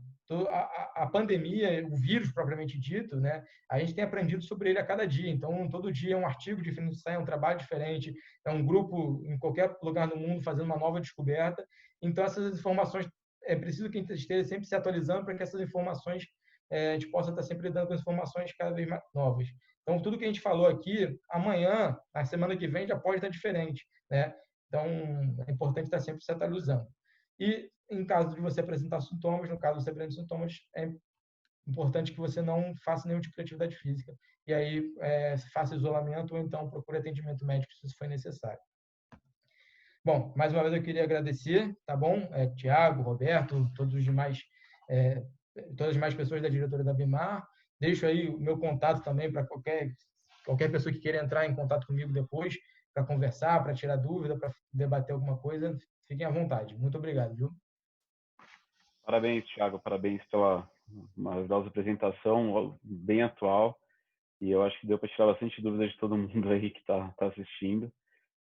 a pandemia, o vírus propriamente dito, né, a gente tem aprendido sobre ele a cada dia. Então, todo dia é um artigo diferente, é um trabalho diferente, é um grupo em qualquer lugar do mundo fazendo uma nova descoberta. Então, essas informações, é preciso que a gente esteja sempre se atualizando para que essas informações, a gente possa estar sempre dando informações cada vez mais novas. Então, tudo que a gente falou aqui, amanhã, na semana que vem, já pode estar diferente, né? Então, é importante estar sempre se atualizando. E, em caso de você apresentar sintomas, no caso de você apresentar sintomas, é importante que você não faça nenhum tipo de atividade física. E aí, faça isolamento ou então procure atendimento médico se isso for necessário. Bom, mais uma vez eu queria agradecer, tá bom? Tiago, Roberto, todas as demais pessoas da diretoria da Bimar. Deixo aí o meu contato também para qualquer pessoa que queira entrar em contato comigo depois para conversar, para tirar dúvida, para debater alguma coisa. Fiquem à vontade. Muito obrigado, viu? Parabéns, Thiago. Parabéns pela maravilhosa apresentação, bem atual. E eu acho que deu para tirar bastante dúvidas de todo mundo aí que está assistindo.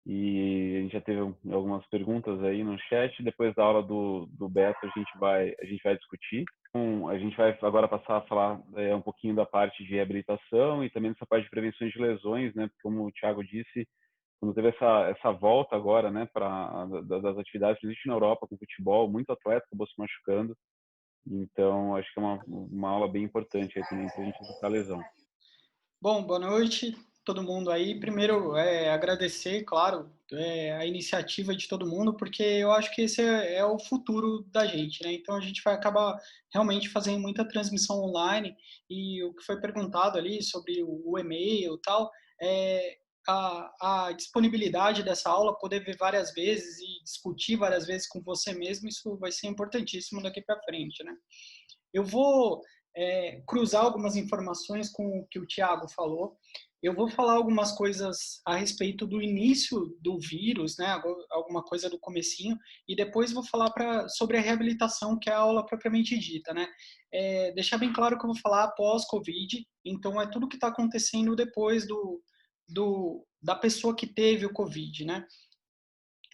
E a gente já teve algumas perguntas aí no chat. Depois da aula do Beto, a gente vai discutir. Então, a gente vai agora passar a falar um pouquinho da parte de reabilitação e também dessa parte de prevenção de lesões, né? Porque, como o Thiago disse, quando teve essa volta agora, né, das atividades que existem na Europa com futebol, muito atleta acabou se machucando. Então, acho que é uma aula bem importante aí também para a gente evitar lesão. Bom, boa noite todo mundo aí. Primeiro, agradecer, claro, a iniciativa de todo mundo, porque eu acho que esse é o futuro da gente, né? Então, a gente vai acabar realmente fazendo muita transmissão online e o que foi perguntado ali sobre o e-mail e tal, a disponibilidade dessa aula, poder ver várias vezes e discutir várias vezes com você mesmo, isso vai ser importantíssimo daqui para frente, né? Eu vou cruzar algumas informações com o que o Thiago falou. Eu vou falar algumas coisas a respeito do início do vírus, né? Alguma coisa do comecinho, e depois vou falar sobre a reabilitação, que é a aula propriamente dita, né? Deixar bem claro que eu vou falar após Covid, então é tudo que está acontecendo depois da pessoa que teve o Covid, né?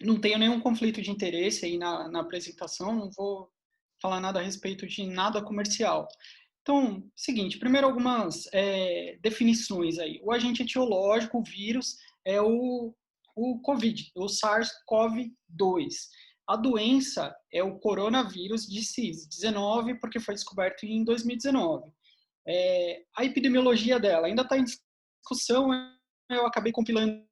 Não tenho nenhum conflito de interesse aí na apresentação, não vou falar nada a respeito de nada comercial. Então, seguinte, primeiro algumas definições aí. O agente etiológico, o vírus, é o COVID, o SARS-CoV-2. A doença é o coronavírus disease 19, porque foi descoberto em 2019. A epidemiologia dela ainda está em discussão, eu acabei compilando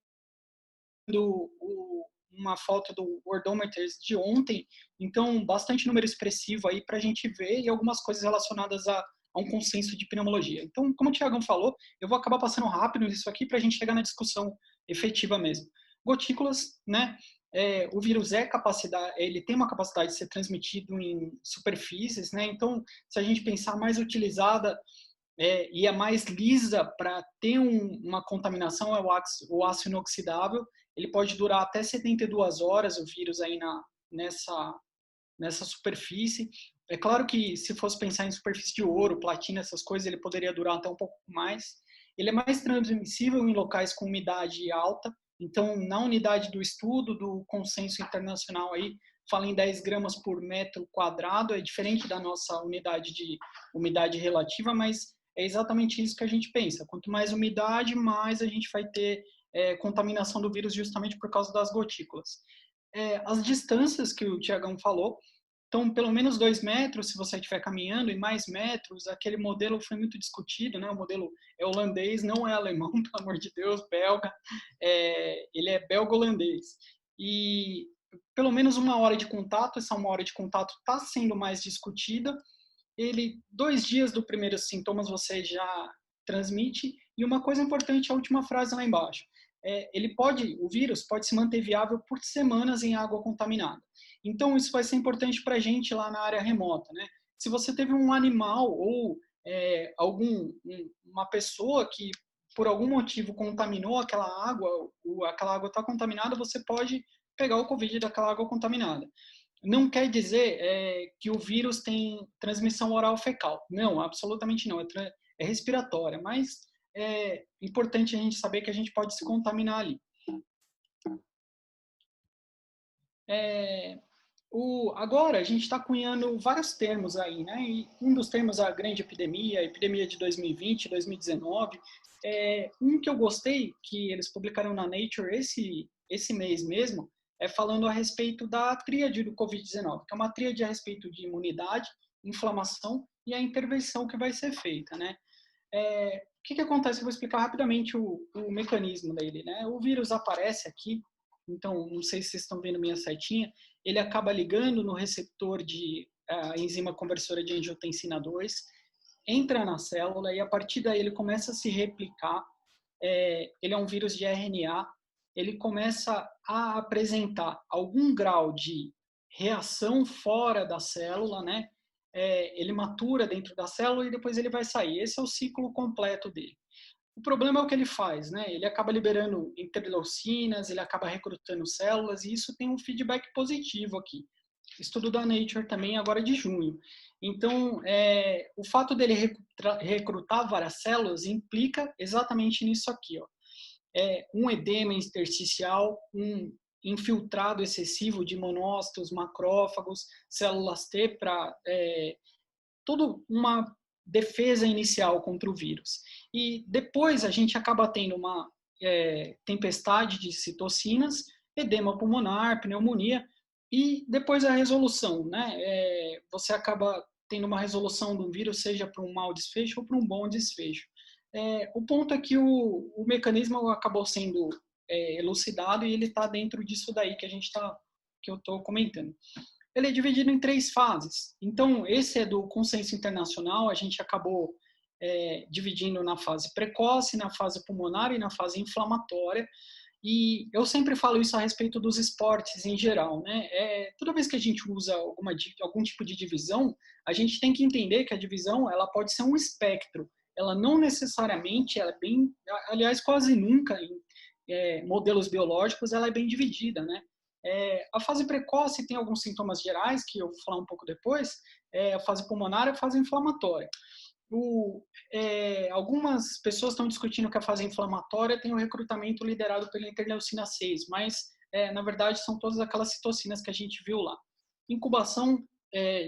uma foto do Worldometers de ontem, então bastante número expressivo aí para a gente ver e algumas coisas relacionadas a um consenso de pneumologia. Então, como o Thiagão falou, eu vou acabar passando rápido nisso aqui para a gente chegar na discussão efetiva mesmo. Gotículas, né? O vírus ele tem uma capacidade de ser transmitido em superfícies, né? Então, se a gente pensar mais utilizada e a mais lisa para ter uma contaminação é o aço inoxidável. Ele pode durar até 72 horas, o vírus aí nessa superfície. É claro que se fosse pensar em superfície de ouro, platina, essas coisas, ele poderia durar até um pouco mais. Ele é mais transmissível em locais com umidade alta. Então, na unidade do estudo, do consenso internacional aí, fala em 10 gramas por metro quadrado, é diferente da nossa unidade de umidade relativa, mas é exatamente isso que a gente pensa. Quanto mais umidade, mais a gente vai ter contaminação do vírus justamente por causa das gotículas. As distâncias que o Tiagão falou, então, pelo menos 2 metros, se você estiver caminhando, e mais metros, aquele modelo foi muito discutido, né? O modelo é holandês, não é alemão, pelo amor de Deus, belga, ele é belgo-holandês. E pelo menos 1 hora de contato, essa 1 hora de contato está sendo mais discutida. 2 dias do primeiros sintomas você já transmite. E uma coisa importante, a última frase lá embaixo. O vírus pode se manter viável por semanas em água contaminada. Então, isso vai ser importante para a gente lá na área remota, né? Se você teve um animal ou uma pessoa que por algum motivo contaminou aquela água está contaminada, você pode pegar o Covid daquela água contaminada. Não quer dizer que o vírus tem transmissão oral fecal. Não, absolutamente não. É respiratória, mas é importante a gente saber que a gente pode se contaminar ali. Agora, a gente está cunhando vários termos aí, né? E um dos termos é a grande epidemia, a epidemia de 2020, 2019. Um que eu gostei, que eles publicaram na Nature esse mês mesmo, falando a respeito da tríade do Covid-19, que é uma tríade a respeito de imunidade, inflamação e a intervenção que vai ser feita, né? O que acontece? Eu vou explicar rapidamente o mecanismo dele, né? O vírus aparece aqui, então, não sei se vocês estão vendo minha setinha, ele acaba ligando no receptor de enzima conversora de angiotensina 2, entra na célula e a partir daí ele começa a se replicar. Ele é um vírus de RNA, ele começa a apresentar algum grau de reação fora da célula, né? Ele matura dentro da célula e depois ele vai sair. Esse é o ciclo completo dele. O problema é o que ele faz, né? Ele acaba liberando interleucinas, ele acaba recrutando células e isso tem um feedback positivo aqui. Estudo da Nature também agora de junho. Então, o fato dele recrutar várias células implica exatamente nisso aqui, ó. Um edema intersticial, um infiltrado excessivo de monócitos, macrófagos, células T para toda uma defesa inicial contra o vírus. E depois a gente acaba tendo uma tempestade de citocinas, edema pulmonar, pneumonia, e depois a resolução, né? Você acaba tendo uma resolução do vírus, seja para um mau desfecho ou para um bom desfecho. O ponto é que o mecanismo acabou sendo elucidado e ele está dentro disso daí que eu estou comentando. Ele é dividido em 3 fases. Então, esse é do consenso internacional, a gente acabou dividindo na fase precoce, na fase pulmonar e na fase inflamatória. E eu sempre falo isso a respeito dos esportes em geral, né? Toda vez que a gente usa algum tipo de divisão, a gente tem que entender que a divisão ela pode ser um espectro. Ela não necessariamente, aliás, quase nunca em modelos biológicos, ela é bem dividida, né? A fase precoce tem alguns sintomas gerais, que eu vou falar um pouco depois, a fase pulmonar e a fase inflamatória. Algumas pessoas estão discutindo que a fase inflamatória tem o recrutamento liderado pela interleucina 6, mas, na verdade, são todas aquelas citocinas que a gente viu lá. Incubação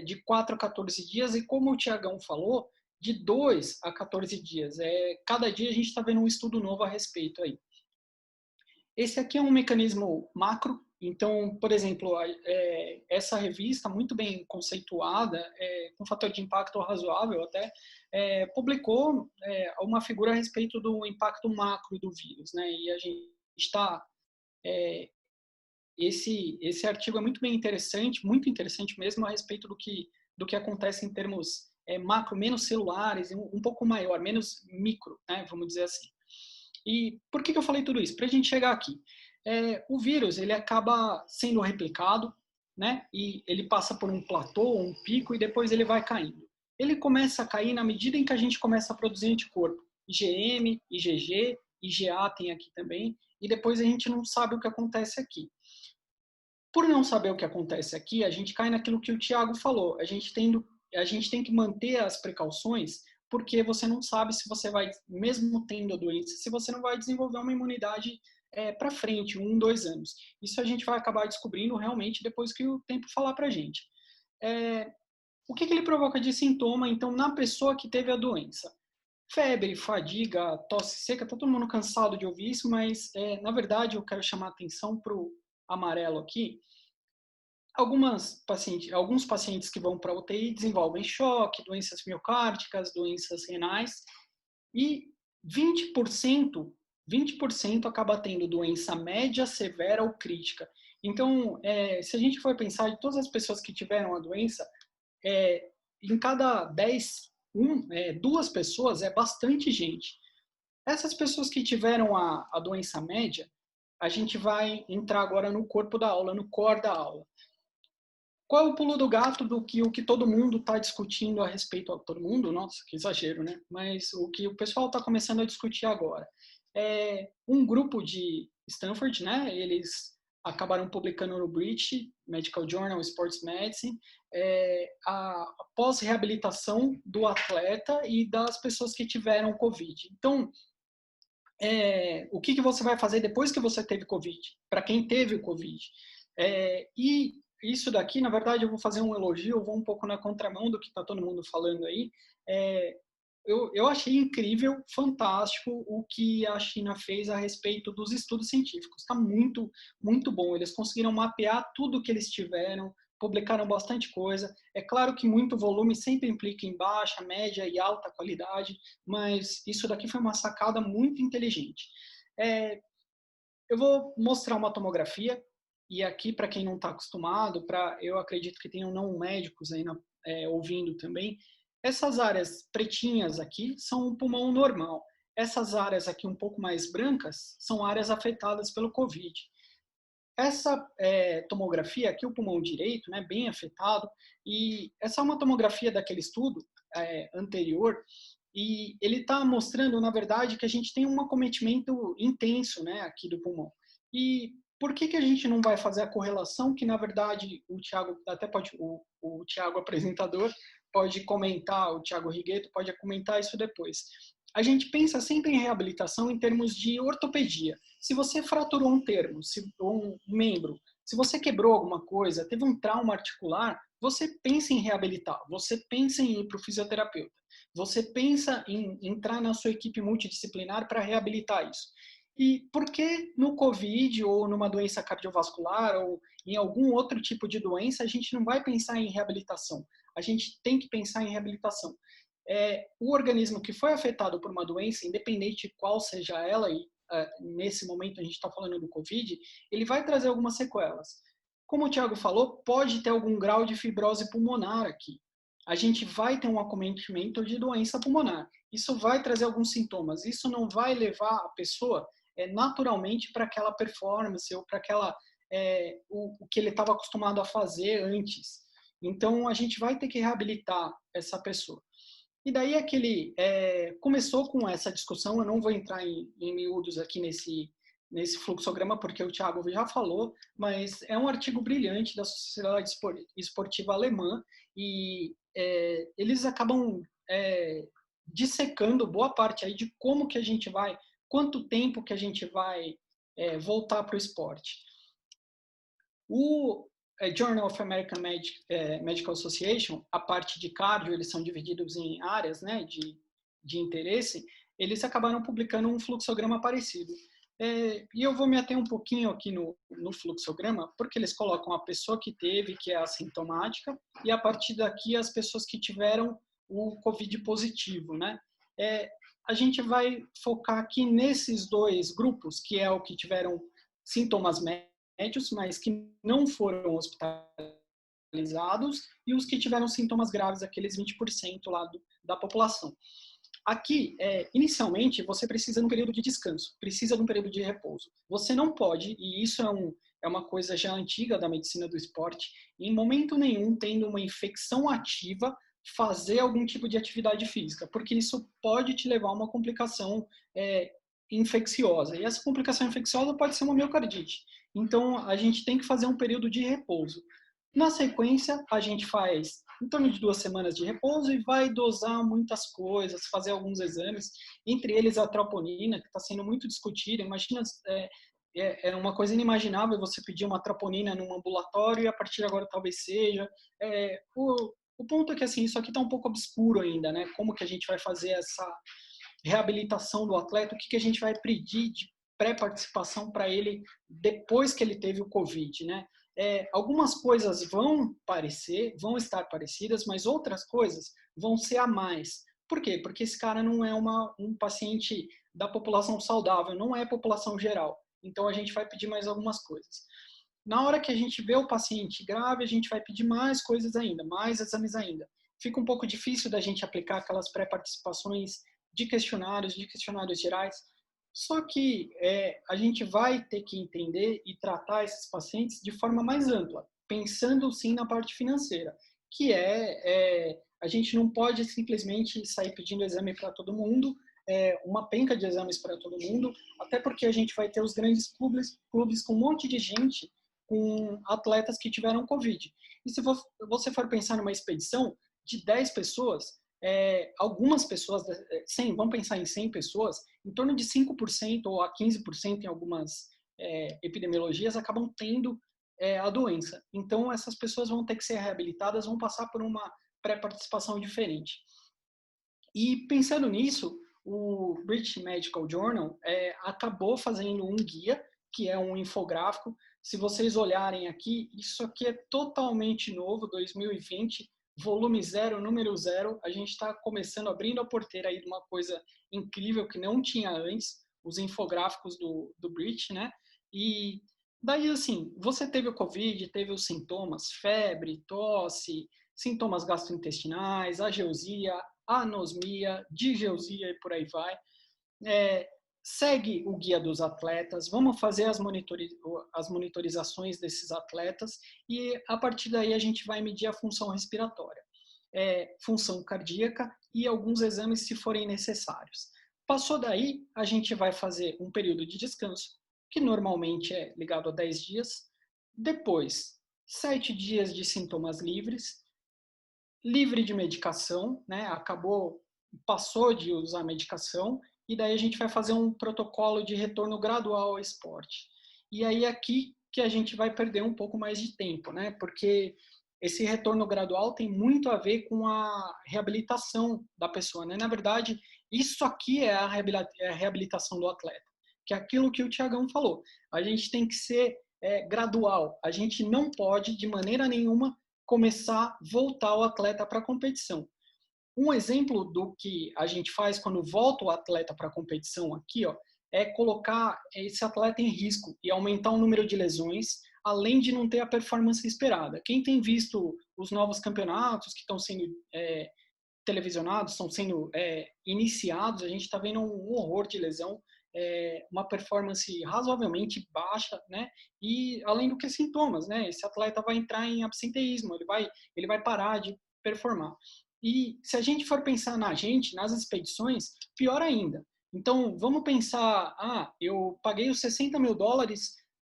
de 4 a 14 dias e, como o Tiagão falou, de 2 a 14 dias. Cada dia a gente está vendo um estudo novo a respeito aí. Esse aqui é um mecanismo macro. Então, por exemplo, essa revista, muito bem conceituada, com fator de impacto razoável até, publicou uma figura a respeito do impacto macro do vírus, né? E a gente está... Esse artigo é muito muito interessante mesmo a respeito do que acontece em termos macro, menos celulares, um pouco maior, menos micro, né? Vamos dizer assim. E por que eu falei tudo isso? Para a gente chegar aqui. O vírus ele acaba sendo replicado, né? E ele passa por um platô, um pico, e depois ele vai caindo. Ele começa a cair na medida em que a gente começa a produzir anticorpo. IgM, IgG, IgA tem aqui também, e depois a gente não sabe o que acontece aqui. Por não saber o que acontece aqui, a gente cai naquilo que o Tiago falou. A gente tem que manter as precauções, porque você não sabe se você vai, mesmo tendo a doença, se você não vai desenvolver uma imunidade para frente, 1, 2 anos. Isso a gente vai acabar descobrindo realmente depois que o tempo falar para a gente. O que ele provoca de sintoma, então, na pessoa que teve a doença? Febre, fadiga, tosse seca, tá todo mundo cansado de ouvir isso, mas, na verdade, eu quero chamar a atenção para o amarelo aqui. Alguns pacientes que vão para a UTI desenvolvem choque, doenças miocárdicas, doenças renais, e 20% acaba tendo doença média, severa ou crítica. Então, se a gente for pensar de todas as pessoas que tiveram a doença, em cada 10, 2 pessoas é bastante gente. Essas pessoas que tiveram a doença média, a gente vai entrar agora no corpo da aula, no core da aula. qual é o pulo do gato do que o que todo mundo está discutindo a respeito? Todo mundo? Nossa, que exagero, né? Mas o que o pessoal está começando a discutir agora. É um grupo de Stanford, né? Eles acabaram publicando no British Medical Journal Sports Medicine a pós-reabilitação do atleta e das pessoas que tiveram Covid. Então, o que você vai fazer depois que você teve Covid? Para quem teve o Covid. E isso daqui, na verdade, eu vou fazer um elogio, eu vou um pouco na contramão do que está todo mundo falando aí. Eu achei incrível, fantástico o que a China fez a respeito dos estudos científicos. Está muito, muito bom. Eles conseguiram mapear tudo que eles tiveram, publicaram bastante coisa. É claro que muito volume sempre implica em baixa, média e alta qualidade, mas isso daqui foi uma sacada muito inteligente. Eu vou mostrar uma tomografia, e aqui, para quem não está acostumado, eu acredito que tenham não médicos aí ouvindo também, essas áreas pretinhas aqui são um pulmão normal. Essas áreas aqui um pouco mais brancas são áreas afetadas pelo Covid. Essa tomografia aqui, o pulmão direito, né, bem afetado, e essa é uma tomografia daquele estudo anterior, e ele está mostrando, na verdade, que a gente tem um acometimento intenso, né, aqui do pulmão. E por que a gente não vai fazer a correlação que, na verdade, o Thiago, até pode, o Thiago apresentador, pode comentar, o Thiago Rigueto pode comentar isso depois. A gente pensa sempre em reabilitação em termos de ortopedia. Se você fraturou um membro, se você quebrou alguma coisa, teve um trauma articular, você pensa em reabilitar, você pensa em ir para o fisioterapeuta, você pensa em entrar na sua equipe multidisciplinar para reabilitar isso. E por que no COVID ou numa doença cardiovascular ou em algum outro tipo de doença a gente não vai pensar em reabilitação? A gente tem que pensar em reabilitação. O organismo que foi afetado por uma doença, independente de qual seja ela, e nesse momento a gente está falando do COVID, ele vai trazer algumas sequelas. Como o Thiago falou, pode ter algum grau de fibrose pulmonar aqui. A gente vai ter um acometimento de doença pulmonar. Isso vai trazer alguns sintomas. Isso não vai levar a pessoa naturalmente para aquela performance ou para aquela o que ele estava acostumado a fazer antes. Então, a gente vai ter que reabilitar essa pessoa. E daí começou com essa discussão, eu não vou entrar em miúdos aqui nesse fluxograma, porque o Thiago já falou, mas é um artigo brilhante da Sociedade Esportiva Alemã, e eles acabam dissecando boa parte aí de como que a gente vai, quanto tempo que a gente vai voltar para o esporte. O Journal of American Medical Association, a parte de cardio, eles são divididos em áreas, né, de interesse, eles acabaram publicando um fluxograma parecido. E eu vou me ater um pouquinho aqui no fluxograma, porque eles colocam a pessoa que teve, que é assintomática, e a partir daqui as pessoas que tiveram o COVID positivo, né? A gente vai focar aqui nesses dois grupos, que é o que tiveram sintomas médios, mas que não foram hospitalizados, e os que tiveram sintomas graves, aqueles 20% lá da população. Aqui, inicialmente, você precisa de um período de descanso, precisa de um período de repouso. Você não pode, e isso é uma coisa já antiga da medicina do esporte, em momento nenhum, tendo uma infecção ativa, fazer algum tipo de atividade física, porque isso pode te levar a uma complicação infecciosa. E essa complicação infecciosa pode ser uma miocardite. Então, a gente tem que fazer um período de repouso. Na sequência, a gente faz em torno de 2 semanas de repouso e vai dosar muitas coisas, fazer alguns exames, entre eles a troponina, que está sendo muito discutida. Imagina, é uma coisa inimaginável você pedir uma troponina num ambulatório e a partir de agora talvez seja. O ponto é que assim, isso aqui está um pouco obscuro ainda, né? Como que a gente vai fazer essa reabilitação do atleta, o que a gente vai pedir de pré-participação para ele depois que ele teve o COVID, né? Algumas coisas vão estar parecidas, mas outras coisas vão ser a mais. Por quê? Porque esse cara não é um paciente da população saudável, não é população geral. Então, a gente vai pedir mais algumas coisas. Na hora que a gente vê o paciente grave, a gente vai pedir mais coisas ainda, mais exames ainda. Fica um pouco difícil da gente aplicar aquelas pré-participações de questionários gerais. Só que a gente vai ter que entender e tratar esses pacientes de forma mais ampla. pensando sim na parte financeira, que a gente não pode simplesmente sair pedindo exame para todo mundo, uma penca de exames para todo mundo, até porque a gente vai ter os grandes clubes com um monte de gente, com atletas que tiveram Covid. E se você for pensar numa expedição de 10 pessoas, algumas pessoas, 100, vamos pensar em 100 pessoas, em torno de 5% ou a 15% em algumas epidemiologias acabam tendo a doença. Então, essas pessoas vão ter que ser reabilitadas, vão passar por uma pré-participação diferente. E pensando nisso, o British Medical Journal acabou fazendo um guia, que é um infográfico. Se vocês olharem aqui, isso aqui é totalmente novo, 2020, volume 0, número 0. A gente está começando, abrindo a porteira aí de uma coisa incrível que não tinha antes, os infográficos do British, né? E daí, assim, você teve o Covid, teve os sintomas, febre, tosse, sintomas gastrointestinais, ageusia, anosmia, digeusia e por aí vai. Segue o guia dos atletas, vamos fazer as monitorizações desses atletas e a partir daí a gente vai medir a função respiratória, função cardíaca e alguns exames se forem necessários. Passou daí, a gente vai fazer um período de descanso, que normalmente é ligado a 10 dias, depois 7 dias de sintomas livres, livre de medicação, né? Passou de usar medicação, e daí a gente vai fazer um protocolo de retorno gradual ao esporte. E aí aqui que a gente vai perder um pouco mais de tempo, né? Porque esse retorno gradual tem muito a ver com a reabilitação da pessoa, né? Na verdade, isso aqui é a reabilitação do atleta, que é aquilo que o Tiagão falou. A gente tem que ser gradual. A gente não pode, de maneira nenhuma, começar a voltar o atleta para a competição. Um exemplo do que a gente faz quando volta o atleta para a competição aqui, ó, é colocar esse atleta em risco e aumentar o número de lesões, além de não ter a performance esperada. Quem tem visto os novos campeonatos que estão sendo televisionados, estão sendo iniciados, a gente está vendo um horror de lesão, uma performance razoavelmente baixa, né? E além do que sintomas, né? Esse atleta vai entrar em absenteísmo, ele vai parar de performar. E se a gente for pensar nas expedições, pior ainda. Então, vamos pensar, eu paguei os $60 mil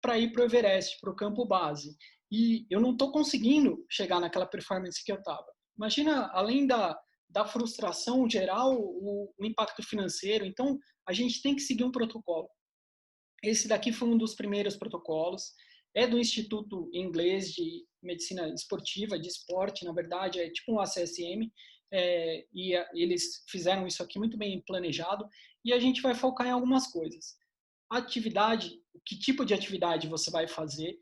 para ir para o Everest, para o campo base, e eu não estou conseguindo chegar naquela performance que eu estava. Imagina, além da frustração geral, o impacto financeiro. Então, a gente tem que seguir um protocolo. Esse daqui foi um dos primeiros protocolos, é do Instituto Inglês de Medicina Esportiva, de Esporte, na verdade, é tipo um ACSM, e eles fizeram isso aqui muito bem planejado, e a gente vai focar em algumas coisas. Atividade, que tipo de atividade você vai fazer,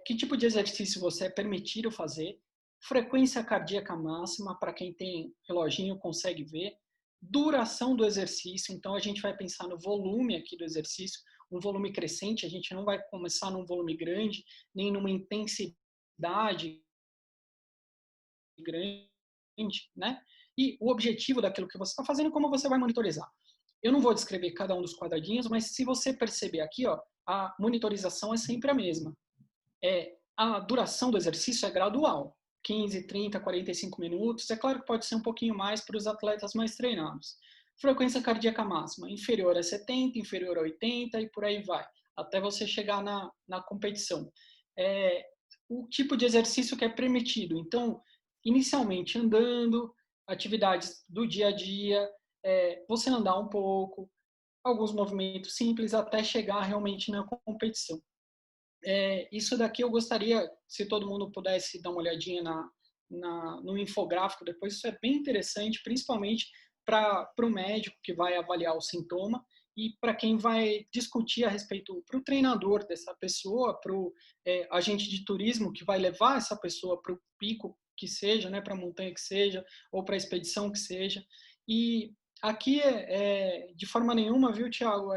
que tipo de exercício você é permitido fazer, frequência cardíaca máxima, para quem tem reloginho consegue ver, duração do exercício, então a gente vai pensar no volume aqui do exercício, um volume crescente, a gente não vai começar num volume grande, nem numa intensidade grande, né? E o objetivo daquilo que você está fazendo, como você vai monitorizar. Eu não vou descrever cada um dos quadradinhos, mas se você perceber aqui, ó, a monitorização é sempre a mesma. A duração do exercício é gradual, 15, 30, 45 minutos. É claro que pode ser um pouquinho mais para os atletas mais treinados. Frequência cardíaca máxima, inferior a 70, inferior a 80 e por aí vai, até você chegar na competição. O tipo de exercício que é permitido. Então, inicialmente andando, atividades do dia a dia, você andar um pouco, alguns movimentos simples até chegar realmente na competição. Isso daqui eu gostaria, se todo mundo pudesse dar uma olhadinha no infográfico depois, isso é bem interessante, principalmente para o médico que vai avaliar o sintoma e para quem vai discutir a respeito, para o treinador dessa pessoa, para o agente de turismo que vai levar essa pessoa para o pico que seja, né, para a montanha que seja, ou para a expedição que seja. E aqui, de forma nenhuma, viu, Thiago,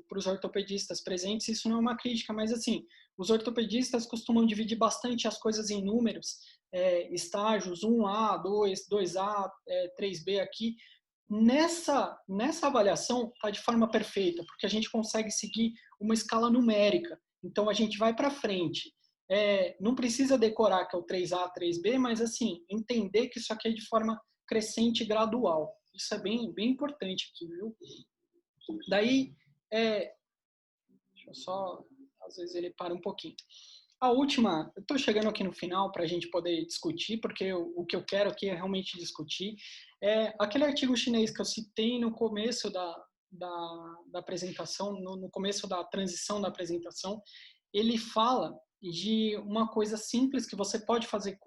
para os ortopedistas presentes, isso não é uma crítica, mas assim, os ortopedistas costumam dividir bastante as coisas em números, estágios 1A, 2, 2A, 3B aqui. Nessa avaliação está de forma perfeita, porque a gente consegue seguir uma escala numérica. Então, a gente vai para frente. não precisa decorar que é o 3A, 3B, mas assim, entender que isso aqui é de forma crescente e gradual. Isso é bem, bem importante aqui, viu? Daí, deixa eu só, às vezes ele para um pouquinho. A última, eu estou chegando aqui no final para a gente poder discutir, porque o que eu quero aqui é realmente discutir. Aquele artigo chinês que eu citei no começo da apresentação, no começo da transição da apresentação, ele fala de uma coisa simples que você pode fazer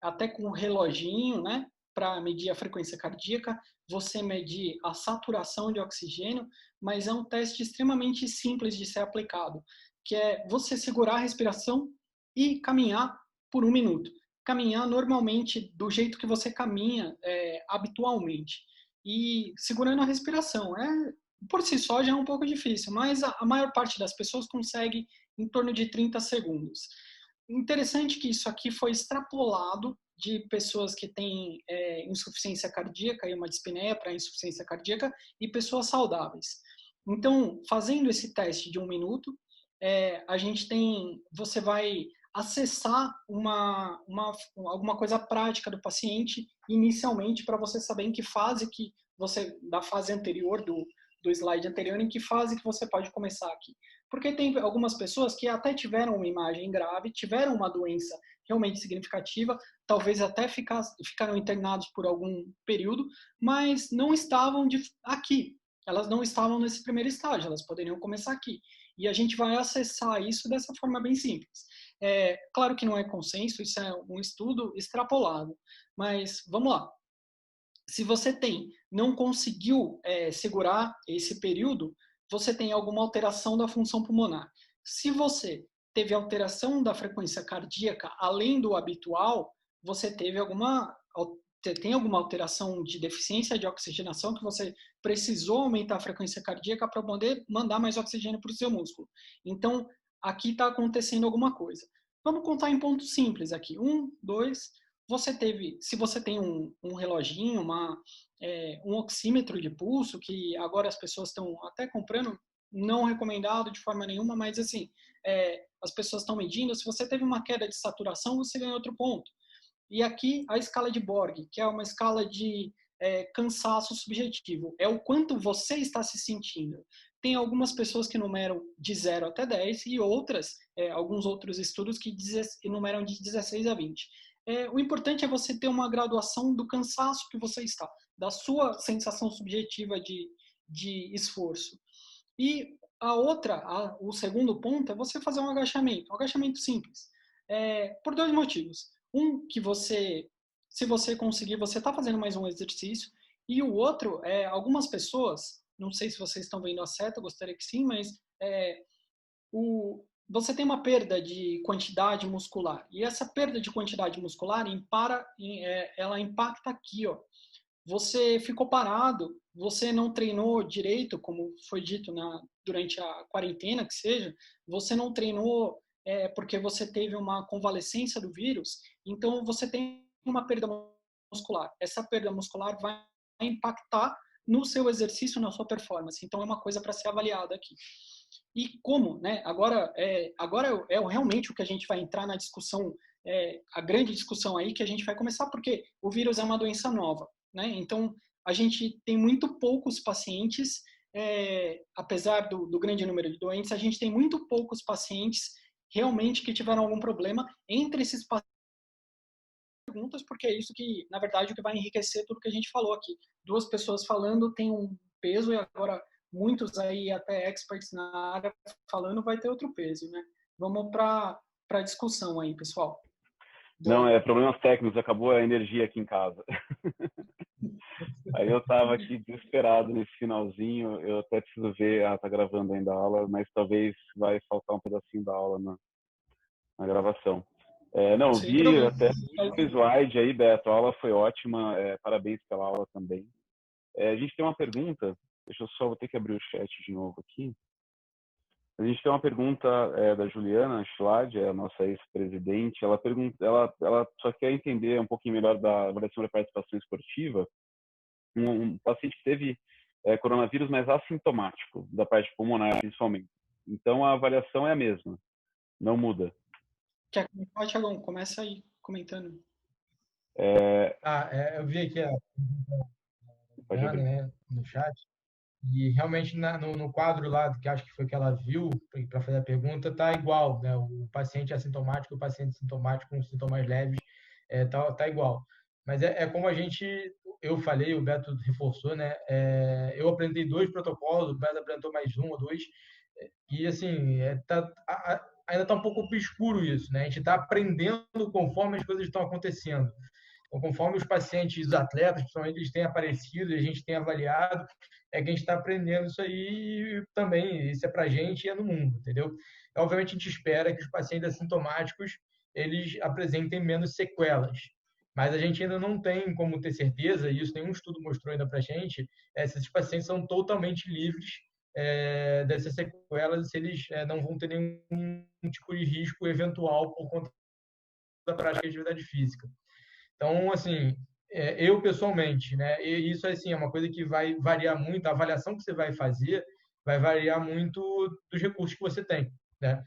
até com um reloginho, né, para medir a frequência cardíaca, você medir a saturação de oxigênio, mas é um teste extremamente simples de ser aplicado, que é você segurar a respiração e caminhar por 1 minuto. Caminhar normalmente do jeito que você caminha habitualmente. E segurando a respiração. Por si só já é um pouco difícil, mas a maior parte das pessoas consegue em torno de 30 segundos. Interessante que isso aqui foi extrapolado de pessoas que têm insuficiência cardíaca e uma dispneia para insuficiência cardíaca e pessoas saudáveis. Então, fazendo esse teste de 1 minuto, você vai acessar alguma coisa prática do paciente inicialmente para você saber em que fase da fase anterior do slide anterior, em que fase que você pode começar aqui. Porque tem algumas pessoas que até tiveram uma imagem grave, tiveram uma doença realmente significativa, talvez até ficaram internados por algum período, mas não estavam aqui. Elas não estavam nesse primeiro estágio, elas poderiam começar aqui. E a gente vai acessar isso dessa forma bem simples. Claro que não é consenso, isso é um estudo extrapolado, mas vamos lá. Se você não conseguiu segurar esse período, você tem alguma alteração da função pulmonar. Se você teve alteração da frequência cardíaca além do habitual, você tem alguma alteração de deficiência de oxigenação que você precisou aumentar a frequência cardíaca para poder mandar mais oxigênio para o seu músculo. Então, aqui está acontecendo alguma coisa. Vamos contar em pontos simples aqui. 1, 2, se você tem um reloginho, um oxímetro de pulso, que agora as pessoas estão até comprando, não recomendado de forma nenhuma, mas assim, as pessoas estão medindo, se você teve uma queda de saturação, você ganha outro ponto. E aqui a escala de Borg, que é uma escala de cansaço subjetivo, é o quanto você está se sentindo. Tem algumas pessoas que numeram de 0 até 10 e alguns outros estudos que numeram de 16 a 20. O importante é você ter uma graduação do cansaço que você está, da sua sensação subjetiva de esforço. E o segundo ponto é você fazer um agachamento simples, por 2 motivos. Que se você conseguir, você está fazendo mais um exercício, e o outro algumas pessoas, não sei se vocês estão vendo a seta, gostaria que sim, mas você tem uma perda de quantidade muscular. E essa perda de quantidade muscular ela impacta aqui, ó. Você ficou parado, você não treinou direito, como foi dito durante a quarentena, que seja, você não treinou porque você teve uma convalescência do vírus, então você tem uma perda muscular. Essa perda muscular vai impactar no seu exercício, na sua performance. Então, é uma coisa para ser avaliada aqui. E como, né? Agora realmente o que a gente vai entrar na discussão, a grande discussão aí que a gente vai começar, porque o vírus é uma doença nova, né? Então, a gente tem muito poucos pacientes, apesar do grande número de doentes, a gente tem muito poucos pacientes realmente que tiveram algum problema. Entre esses pacientes, perguntas, porque é isso que, na verdade, o que vai enriquecer tudo que a gente falou aqui. 2 pessoas falando tem um peso, e agora muitos aí, até experts na área, falando, vai ter outro peso, né? Vamos para a discussão aí, pessoal. Não, problemas técnicos, acabou a energia aqui em casa. Aí eu estava aqui desesperado nesse finalzinho, eu até preciso ver, tá gravando ainda a aula, mas talvez vai faltar um pedacinho da aula na gravação. Não, sem vi problema. até o slide aí, Beto, a aula foi ótima, parabéns pela aula também. A gente tem uma pergunta, vou ter que abrir o chat de novo aqui. A gente tem uma pergunta da Juliana Schlad, a nossa ex-presidente. Ela só quer entender um pouquinho melhor da avaliação da participação esportiva. Um paciente que teve coronavírus, mas assintomático, da parte pulmonar principalmente. Então, a avaliação é a mesma, não muda. Quer comentar, Thiagão? Começa aí, comentando. Eu vi aqui a Pode Ana, abrir. né, no chat, e realmente no quadro lá, que acho que foi que ela viu para fazer a pergunta, tá igual, né? O paciente assintomático e o paciente sintomático com sintomas leves tá igual. Mas é como eu falei, o Beto reforçou, né? Eu apresentei 2 protocolos, o Beto apresentou mais um ou dois, e assim, ainda está um pouco obscuro isso, né? A gente está aprendendo conforme as coisas estão acontecendo. Então, conforme os pacientes, os atletas, principalmente, eles têm aparecido e a gente tem avaliado, é que a gente está aprendendo isso aí também. Isso é para a gente e é no mundo, entendeu? Obviamente, a gente espera que os pacientes assintomáticos eles apresentem menos sequelas. Mas a gente ainda não tem como ter certeza, e isso nenhum estudo mostrou ainda para a gente, se esses pacientes são totalmente livres dessas sequelas, se eles não vão ter nenhum tipo de risco eventual por conta da prática de atividade física. Então, assim, eu pessoalmente, né, e isso assim, é uma coisa que vai variar muito, a avaliação que você vai fazer vai variar muito dos recursos que você tem, né?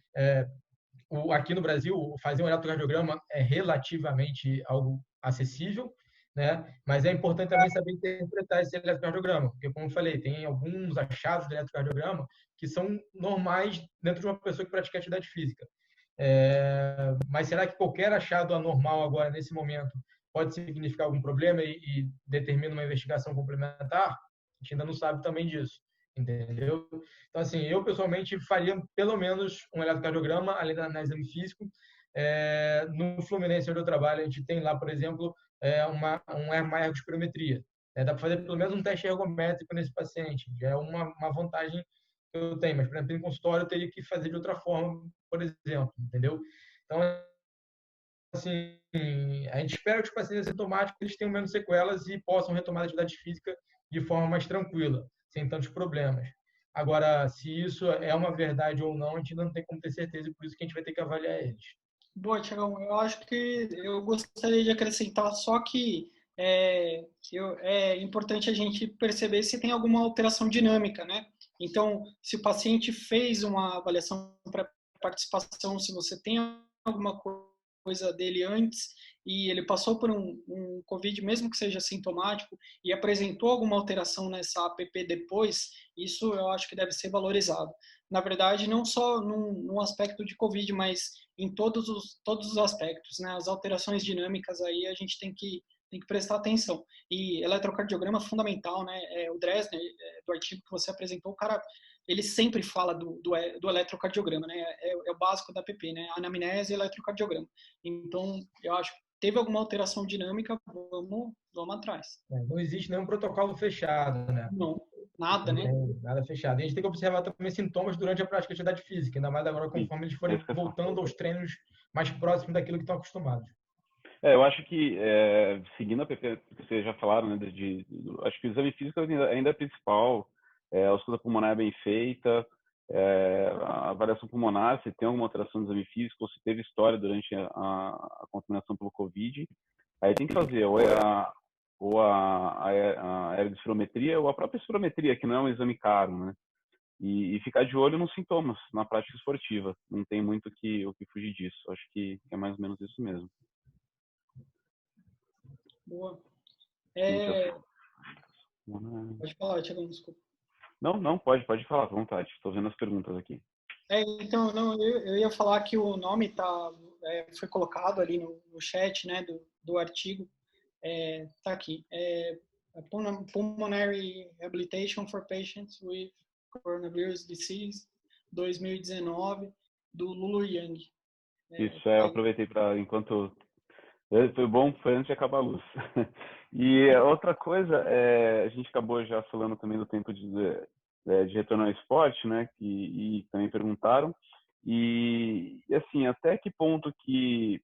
Aqui no Brasil, fazer um eletrocardiograma é relativamente algo acessível, né? Mas é importante também saber interpretar esse eletrocardiograma, porque, como eu falei, tem alguns achados do eletrocardiograma que são normais dentro de uma pessoa que pratica atividade física. Mas será que qualquer achado anormal agora, nesse momento, pode significar algum problema e determina uma investigação complementar? A gente ainda não sabe também disso, entendeu? Então, assim, eu pessoalmente faria pelo menos um eletrocardiograma, além da análise exame físico. No Fluminense, onde eu trabalho, a gente tem lá, por exemplo, uma ergospirometria. Dá para fazer pelo menos um teste ergométrico nesse paciente. Já é uma vantagem que eu tenho, mas, por exemplo, em consultório eu teria que fazer de outra forma, por exemplo, entendeu? Então, assim, a gente espera que os pacientes assintomáticos eles tenham menos sequelas e possam retomar a atividade física de forma mais tranquila, sem tantos problemas. Agora, se isso é uma verdade ou não, a gente não tem como ter certeza, e por isso que a gente vai ter que avaliar eles. Boa, Tiagão. Eu acho que eu gostaria de acrescentar só que é importante a gente perceber se tem alguma alteração dinâmica, né? Então, se o paciente fez uma avaliação para participação, se você tem alguma coisa dele antes e ele passou por um COVID, mesmo que seja sintomático, e apresentou alguma alteração nessa APP depois, isso eu acho que deve ser valorizado. Na verdade, não só num aspecto de COVID, mas em todos os aspectos, né? As alterações dinâmicas aí a gente tem que prestar atenção. E eletrocardiograma é fundamental, né? O Dresner, do artigo que você apresentou, o cara, ele sempre fala do eletrocardiograma, né? É o básico da PP, né? Anamnese e eletrocardiograma. Então, eu acho que teve alguma alteração dinâmica, vamos atrás. Não existe nenhum protocolo fechado, né? Não, nada, Não né? tem nada fechado. E a gente tem que observar também sintomas durante a prática de atividade física, ainda mais agora Sim, conforme eles é forem isso que eu ia falar. voltando aos treinos mais próximos daquilo que estão acostumados. Eu acho que, seguindo a PP que vocês já falaram, né, acho que o exame físico ainda é principal, a ausculta pulmonar é bem feita, a avaliação pulmonar, se tem alguma alteração do exame físico, ou se teve história durante a contaminação pelo Covid, aí tem que fazer ou a ergospirometria ou a própria espirometria, que não é um exame caro, né? E ficar de olho nos sintomas na prática esportiva. Não tem muito o que fugir disso. Acho que é mais ou menos isso mesmo. Boa. Gente, Pode falar, Tiagão, desculpa. não, pode falar, à vontade. Estou vendo as perguntas aqui. Então, não, eu ia falar que o nome foi colocado ali no chat, né, do artigo, tá aqui, Pulmonary Rehabilitation for Patients with Coronavirus Disease 2019, do Lulu Yang. Isso, eu aproveitei para, enquanto... Foi bom, foi antes de acabar a luz. E outra coisa, a gente acabou já falando também do tempo de retorno ao esporte, né, e também perguntaram. E, assim, até que ponto que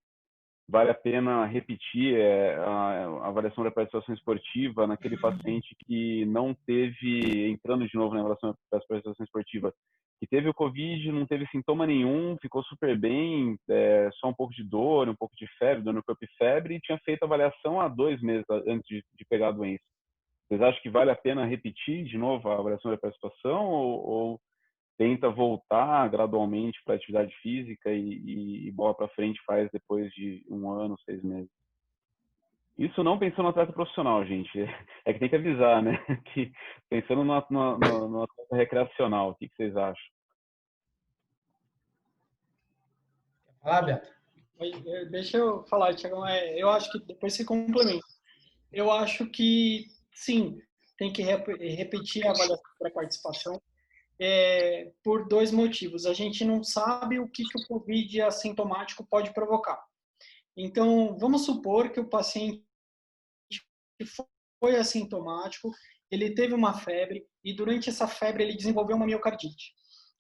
vale a pena repetir a avaliação da participação esportiva naquele paciente que não teve, entrando de novo na avaliação da participação esportiva, que teve o Covid, não teve sintoma nenhum, ficou super bem, só um pouco de dor, um pouco de febre, dor no corpo e febre, e tinha feito a avaliação há 2 meses antes de pegar a doença. Vocês acham que vale a pena repetir de novo a avaliação da participação ou tenta voltar gradualmente para a atividade física e bola para frente faz depois de 1 ano, 6 meses. Isso não pensando no atleta profissional, gente. É que tem que avisar, né? Que pensando no atleta recreacional, o que vocês acham? Fala, Beto. Deixa eu falar, Thiago. Eu acho que depois se complementa. Eu acho que, sim, tem que repetir a avaliação para participação por 2 motivos. A gente não sabe o que o COVID assintomático pode provocar. Então, vamos supor que o paciente foi assintomático, ele teve uma febre e durante essa febre ele desenvolveu uma miocardite.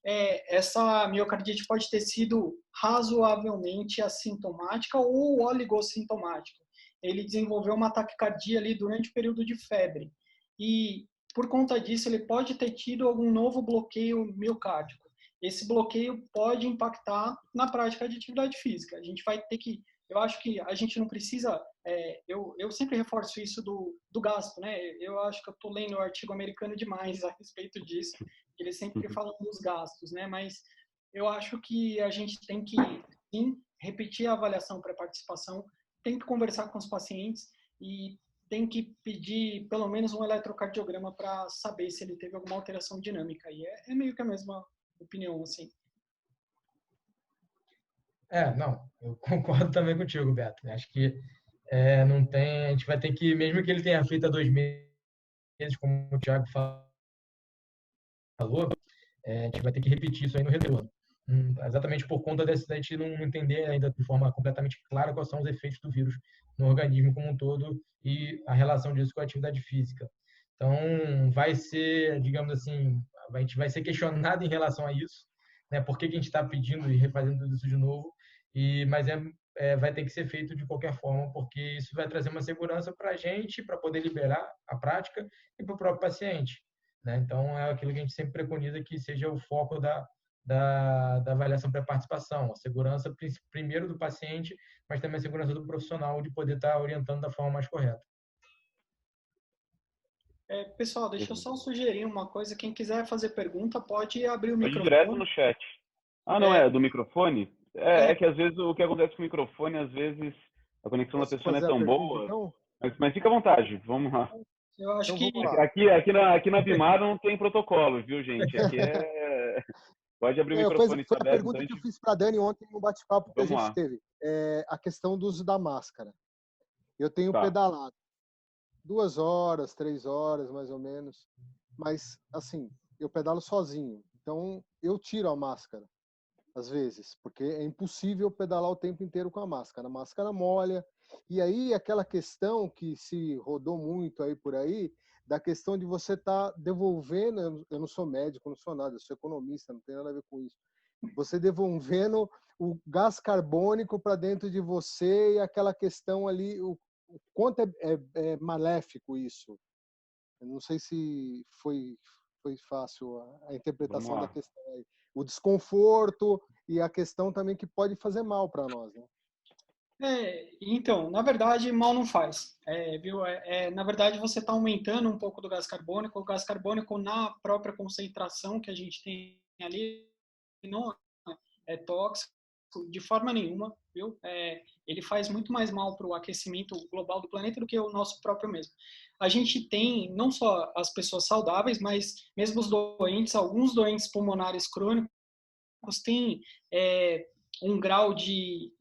Essa miocardite pode ter sido razoavelmente assintomática ou oligossintomática. Ele desenvolveu uma taquicardia ali durante o período de febre. E, por conta disso, ele pode ter tido algum novo bloqueio miocárdico. Esse bloqueio pode impactar na prática de atividade física. A gente vai ter que... Eu acho que a gente não precisa... eu sempre reforço isso do gasto, né? Eu acho que eu estou lendo o artigo americano demais a respeito disso. Eles sempre falam dos gastos, né? Mas eu acho que a gente tem que, sim, repetir a avaliação para participação, tem que conversar com os pacientes e tem que pedir pelo menos um eletrocardiograma para saber se ele teve alguma alteração dinâmica. E é meio que a mesma opinião, assim. Não, eu concordo também contigo, Beto. Acho que não tem, a gente vai ter que, mesmo que ele tenha feito há 2 meses, como o Thiago falou, a gente vai ter que repetir isso aí no retorno. Exatamente por conta dessa, a gente não entender ainda de forma completamente clara quais são os efeitos do vírus no organismo como um todo e a relação disso com a atividade física. Então, vai ser, digamos assim, a gente vai ser questionado em relação a isso, né? Por que a gente está pedindo e refazendo tudo isso de novo? Mas vai ter que ser feito de qualquer forma, porque isso vai trazer uma segurança para a gente, para poder liberar a prática e para o próprio paciente, né? Então, é aquilo que a gente sempre preconiza que seja o foco da avaliação para participação, a segurança primeiro do paciente, mas também a segurança do profissional de poder estar orientando da forma mais correta. Pessoal, deixa eu só sugerir uma coisa. Quem quiser fazer pergunta pode abrir o Pode ir microfone. direto no chat. Não é do microfone? É que às vezes o que acontece com o microfone, às vezes a conexão da pessoa não é tão boa. Então? Mas fica à vontade, vamos lá. Eu acho então, que Aqui na Bimar não tem protocolo, viu, gente? Aqui pode abrir o microfone. Foi a pergunta que eu fiz para a Dani ontem no bate-papo que a gente teve. A questão do uso da máscara. Eu tenho pedalado 2 horas, 3 horas, mais ou menos. Mas, assim, eu pedalo sozinho. Então, eu tiro a máscara, às vezes, porque é impossível pedalar o tempo inteiro com a máscara. A máscara molha. E aí, aquela questão que se rodou muito aí por aí, da questão de você estar devolvendo, eu não sou médico, não sou nada, eu sou economista, não tem nada a ver com isso. Você devolvendo o gás carbônico para dentro de você e aquela questão ali, o quanto é maléfico isso. Eu não sei se foi fácil a interpretação da questão aí. O desconforto e a questão também que pode fazer mal para nós, né? Então, na verdade, mal não faz. Viu? Na verdade, você está aumentando um pouco do gás carbônico. O gás carbônico, na própria concentração que a gente tem ali, não é tóxico de forma nenhuma, viu? Ele faz muito mais mal para o aquecimento global do planeta do que o nosso próprio mesmo. A gente tem não só as pessoas saudáveis, mas mesmo os doentes, alguns doentes pulmonares crônicos têm um grau de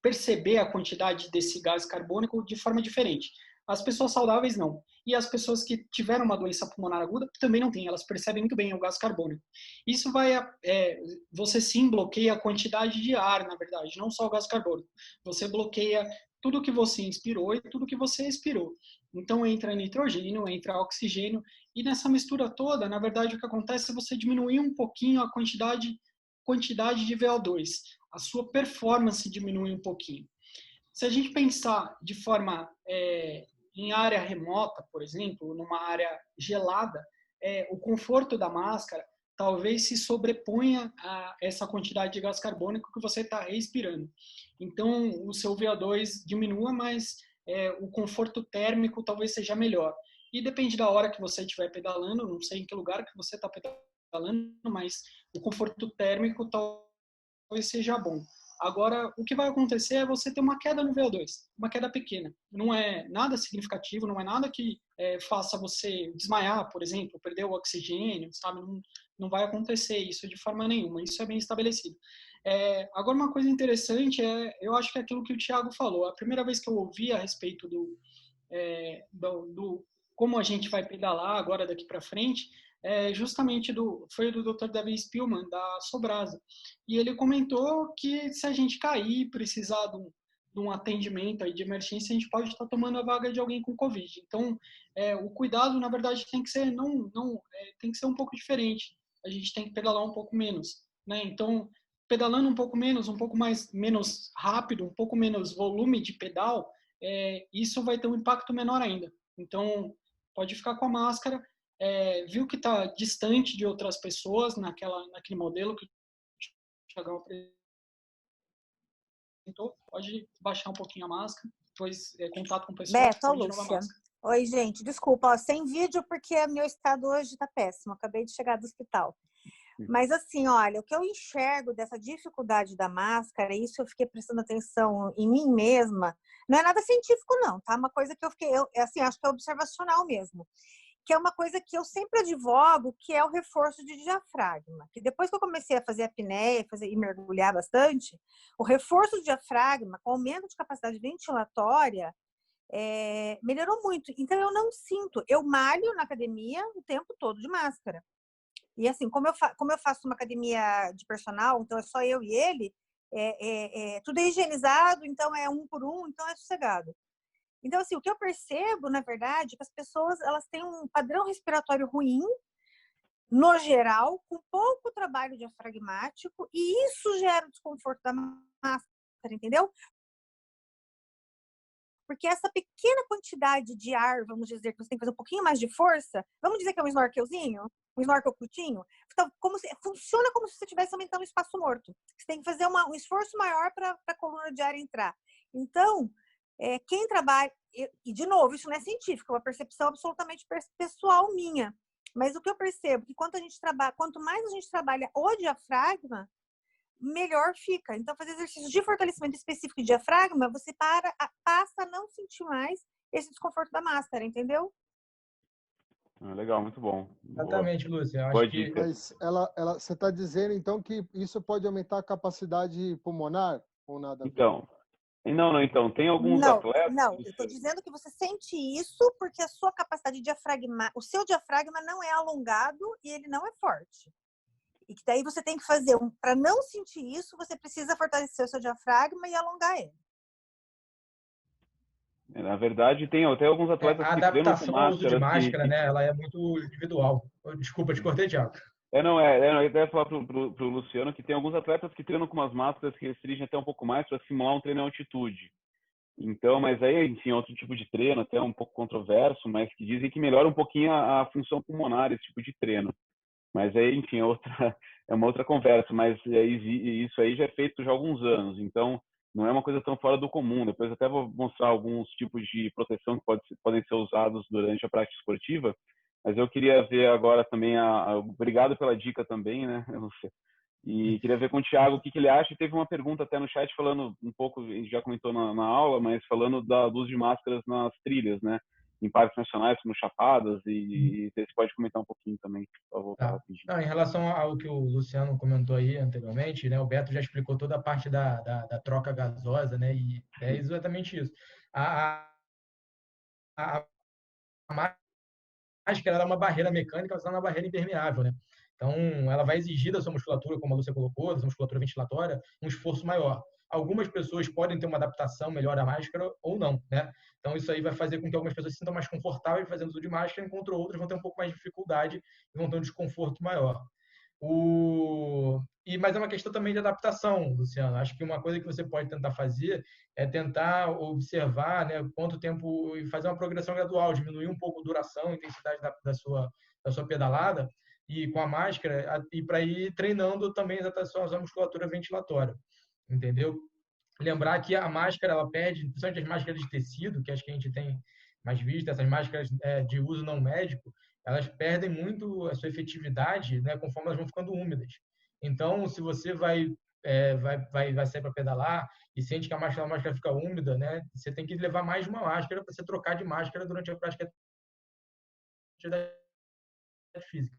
perceber a quantidade desse gás carbônico de forma diferente. As pessoas saudáveis não. E as pessoas que tiveram uma doença pulmonar aguda também não têm. Elas percebem muito bem o gás carbônico. Isso você sim bloqueia a quantidade de ar, na verdade, não só o gás carbônico. Você bloqueia tudo que você inspirou e tudo que você expirou. Então entra nitrogênio, entra oxigênio. E nessa mistura toda, na verdade, o que acontece é você diminuir um pouquinho a quantidade de VO2. A sua performance diminui um pouquinho. Se a gente pensar de forma em área remota, por exemplo, numa área gelada, o conforto da máscara talvez se sobreponha a essa quantidade de gás carbônico que você está respirando. Então, o seu VO2 diminua, mas o conforto térmico talvez seja melhor. E depende da hora que você estiver pedalando, não sei em que lugar que você está pedalando, mas o conforto térmico talvez seja bom. Agora, o que vai acontecer é você ter uma queda no VO2, uma queda pequena. Não é nada significativo, não é nada que faça você desmaiar, por exemplo, perder o oxigênio, sabe? Não vai acontecer isso de forma nenhuma, isso é bem estabelecido. Agora, uma coisa interessante eu acho que é aquilo que o Thiago falou. A primeira vez que eu ouvi a respeito do como a gente vai pedalar agora daqui para frente, justamente foi do Dr. David Spielman, da Sobrasa. E ele comentou que se a gente cair, precisar de um atendimento aí de emergência, a gente pode estar tomando a vaga de alguém com Covid. Então, o cuidado, na verdade, tem que ser tem que ser um pouco diferente. A gente tem que pedalar um pouco menos, né? Então, pedalando um pouco menos rápido, um pouco menos volume de pedal, isso vai ter um impacto menor ainda. Então, pode ficar com a máscara. Viu que está distante de outras pessoas naquele modelo que o Thiagão apresentou, pode baixar um pouquinho a máscara, depois contato com o pessoal. Beto, Lúcia. Oi, gente, desculpa, sem vídeo porque meu estado hoje está péssimo, acabei de chegar do hospital. Mas assim, olha, o que eu enxergo dessa dificuldade da máscara, isso eu fiquei prestando atenção em mim mesma, não é nada científico não, tá? Uma coisa que assim, acho que é observacional mesmo, que é uma coisa que eu sempre advogo, que é o reforço de diafragma. Que depois que eu comecei a fazer apneia e mergulhar bastante, o reforço de diafragma, com aumento de capacidade ventilatória, melhorou muito. Então, eu não sinto. Eu malho na academia o tempo todo de máscara. E assim, como eu faço uma academia de personal, então é só eu e ele, tudo é higienizado, então é um por um, então é sossegado. Então, assim, o que eu percebo, na verdade, é que as pessoas elas têm um padrão respiratório ruim, no geral, com pouco trabalho diafragmático, e isso gera o desconforto da máscara, entendeu? Porque essa pequena quantidade de ar, vamos dizer, que você tem que fazer um pouquinho mais de força, vamos dizer que é um snorkelzinho, um snorkel curtinho, então, funciona como se você estivesse aumentando o espaço morto. Você tem que fazer um esforço maior para a coluna de ar entrar. Então, quem trabalha, e de novo, isso não é científico, é uma percepção absolutamente pessoal minha, mas o que eu percebo é que quanto mais a gente trabalha o diafragma, melhor fica. Então, fazer exercícios de fortalecimento específico de diafragma, você passa a não sentir mais esse desconforto da máscara, entendeu? Legal, muito bom. Exatamente, Lúcia. Boa dica. Mas você está dizendo, então, que isso pode aumentar a capacidade pulmonar ou nada a ver? Então, tem alguns atletas... Não, eu estou dizendo que você sente isso porque a sua capacidade diafragmática, o seu diafragma não é alongado e ele não é forte. E que daí você tem que fazer, para não sentir isso, você precisa fortalecer o seu diafragma e alongar ele. Na verdade, tem até alguns atletas que treinam com adaptação ao uso de máscara, né? Ela é muito individual. Desculpa, te cortei, Thiago. Eu ia falar pro Luciano que tem alguns atletas que treinam com umas máscaras que restringem até um pouco mais para simular um treino em altitude. Então, mas aí, enfim, é outro tipo de treino, até um pouco controverso, mas que dizem que melhora um pouquinho a função pulmonar, esse tipo de treino. Mas aí, enfim, é uma outra conversa, mas isso aí já é feito já há alguns anos, então não é uma coisa tão fora do comum. Depois até vou mostrar alguns tipos de proteção que podem ser usados durante a prática esportiva, mas eu queria ver agora também, obrigado pela dica também, né, e queria ver com o Thiago o que ele acha. Teve uma pergunta até no chat falando um pouco, a gente já comentou na aula, mas falando do uso de máscaras nas trilhas, né? Em parques nacionais, como Chapadas, e você pode comentar um pouquinho também, para voltar rapidinho. Não, em relação ao que o Luciano comentou aí anteriormente, né, o Beto já explicou toda a parte da troca gasosa, né, e é exatamente isso. A máscara é uma barreira mecânica, mas ela é uma barreira impermeável, né? Então, ela vai exigir da sua musculatura, como a Lúcia colocou, da sua musculatura ventilatória, um esforço maior. Algumas pessoas podem ter uma adaptação melhor à máscara ou não, né? Então, isso aí vai fazer com que algumas pessoas se sintam mais confortáveis fazendo uso de máscara, enquanto outras vão ter um pouco mais de dificuldade e vão ter um desconforto maior. Mas é uma questão também de adaptação, Luciano. Acho que uma coisa que você pode tentar fazer é tentar observar, né, quanto tempo e fazer uma progressão gradual, diminuir um pouco a duração, a intensidade da sua pedalada e com a máscara, e para ir treinando também a sua musculatura ventilatória, entendeu? Lembrar que a máscara, ela perde, principalmente as máscaras de tecido, que acho que a gente tem mais visto, essas máscaras de uso não médico, elas perdem muito a sua efetividade, né, conforme elas vão ficando úmidas. Então, se você vai sair para pedalar e sente que a máscara fica úmida, né, você tem que levar mais de uma máscara para você trocar de máscara durante a prática de atividade física.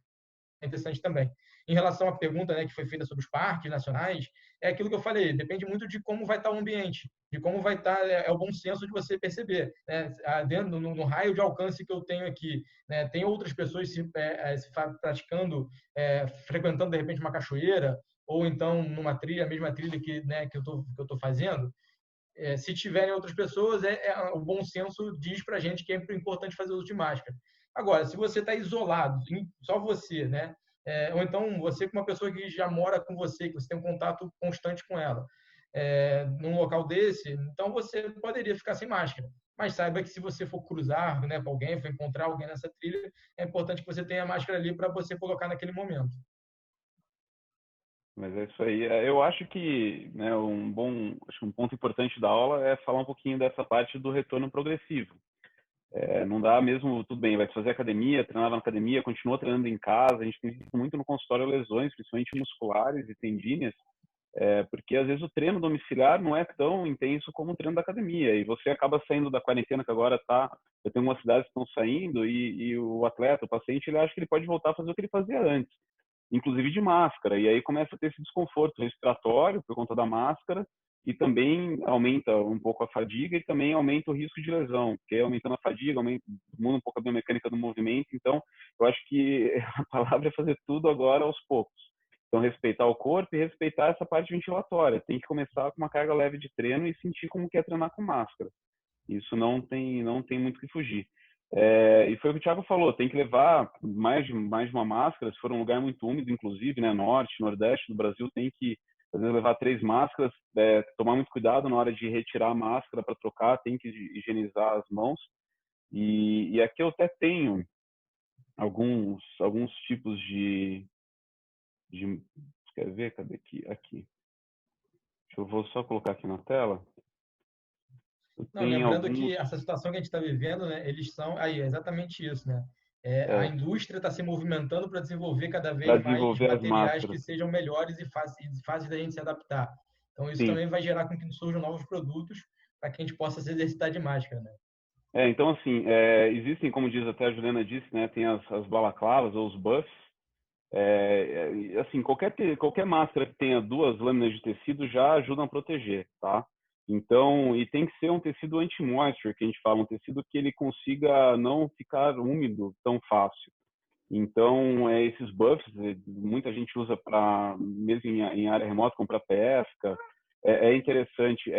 É interessante também. Em relação à pergunta, né, que foi feita sobre os parques nacionais, é aquilo que eu falei, depende muito de como vai estar o ambiente, de como vai estar, é o bom senso de você perceber. Né? Dentro, no raio de alcance que eu tenho aqui, né, tem outras pessoas praticando, frequentando, de repente, uma cachoeira, ou então numa trilha, a mesma trilha que eu tô fazendo. Se tiverem outras pessoas, o bom senso diz para a gente que é importante fazer uso de máscara. Agora, se você está isolado, só você, né? Ou então você com uma pessoa que já mora com você, que você tem um contato constante com ela, num local desse, então você poderia ficar sem máscara. Mas saiba que se você for cruzar, né, com alguém, for encontrar alguém nessa trilha, é importante que você tenha a máscara ali para você colocar naquele momento. Mas é isso aí. Eu acho que, né, acho que um ponto importante da aula é falar um pouquinho dessa parte do retorno progressivo. Não dá mesmo, tudo bem, vai fazer academia, treinava na academia, continua treinando em casa. A gente tem visto muito no consultório lesões, principalmente musculares e tendíneas, porque às vezes o treino domiciliar não é tão intenso como o treino da academia. E você acaba saindo da quarentena, que agora eu tenho algumas cidades que estão saindo, e o atleta, o paciente, ele acha que ele pode voltar a fazer o que ele fazia antes, inclusive de máscara. E aí começa a ter esse desconforto respiratório por conta da máscara, e também aumenta um pouco a fadiga e também aumenta o risco de lesão, porque aumentando a fadiga, muda um pouco a biomecânica do movimento. Então, eu acho que a palavra é fazer tudo agora aos poucos. Então, respeitar o corpo e respeitar essa parte ventilatória. Tem que começar com uma carga leve de treino e sentir como que é treinar com máscara. Isso não tem muito o que fugir. E foi o que o Thiago falou, tem que levar mais de uma máscara, se for um lugar muito úmido, inclusive, né, norte, nordeste do Brasil, tem que, às vezes, levar 3 máscaras, tomar muito cuidado na hora de retirar a máscara para trocar, tem que higienizar as mãos. E aqui eu até tenho alguns tipos de quer ver? Cadê aqui? Aqui. Eu vou só colocar aqui na tela. Não, lembrando que essa situação que a gente está vivendo, né, eles são... Aí, é exatamente isso, né? A indústria está se movimentando para desenvolver cada vez mais materiais que sejam melhores e fáceis da gente se adaptar. Então, isso também vai gerar com que surjam novos produtos para que a gente possa se exercitar de máscara, né? Então, assim, existem, como diz até a Juliana disse, né, tem as balaclavas ou os buffs. Assim, qualquer máscara que tenha 2 lâminas de tecido já ajuda a proteger, tá? Então, e tem que ser um tecido anti-moisture, que a gente fala, um tecido que ele consiga não ficar úmido tão fácil. Então, esses buffs, muita gente usa para, mesmo em área remota, como para pesca. É interessante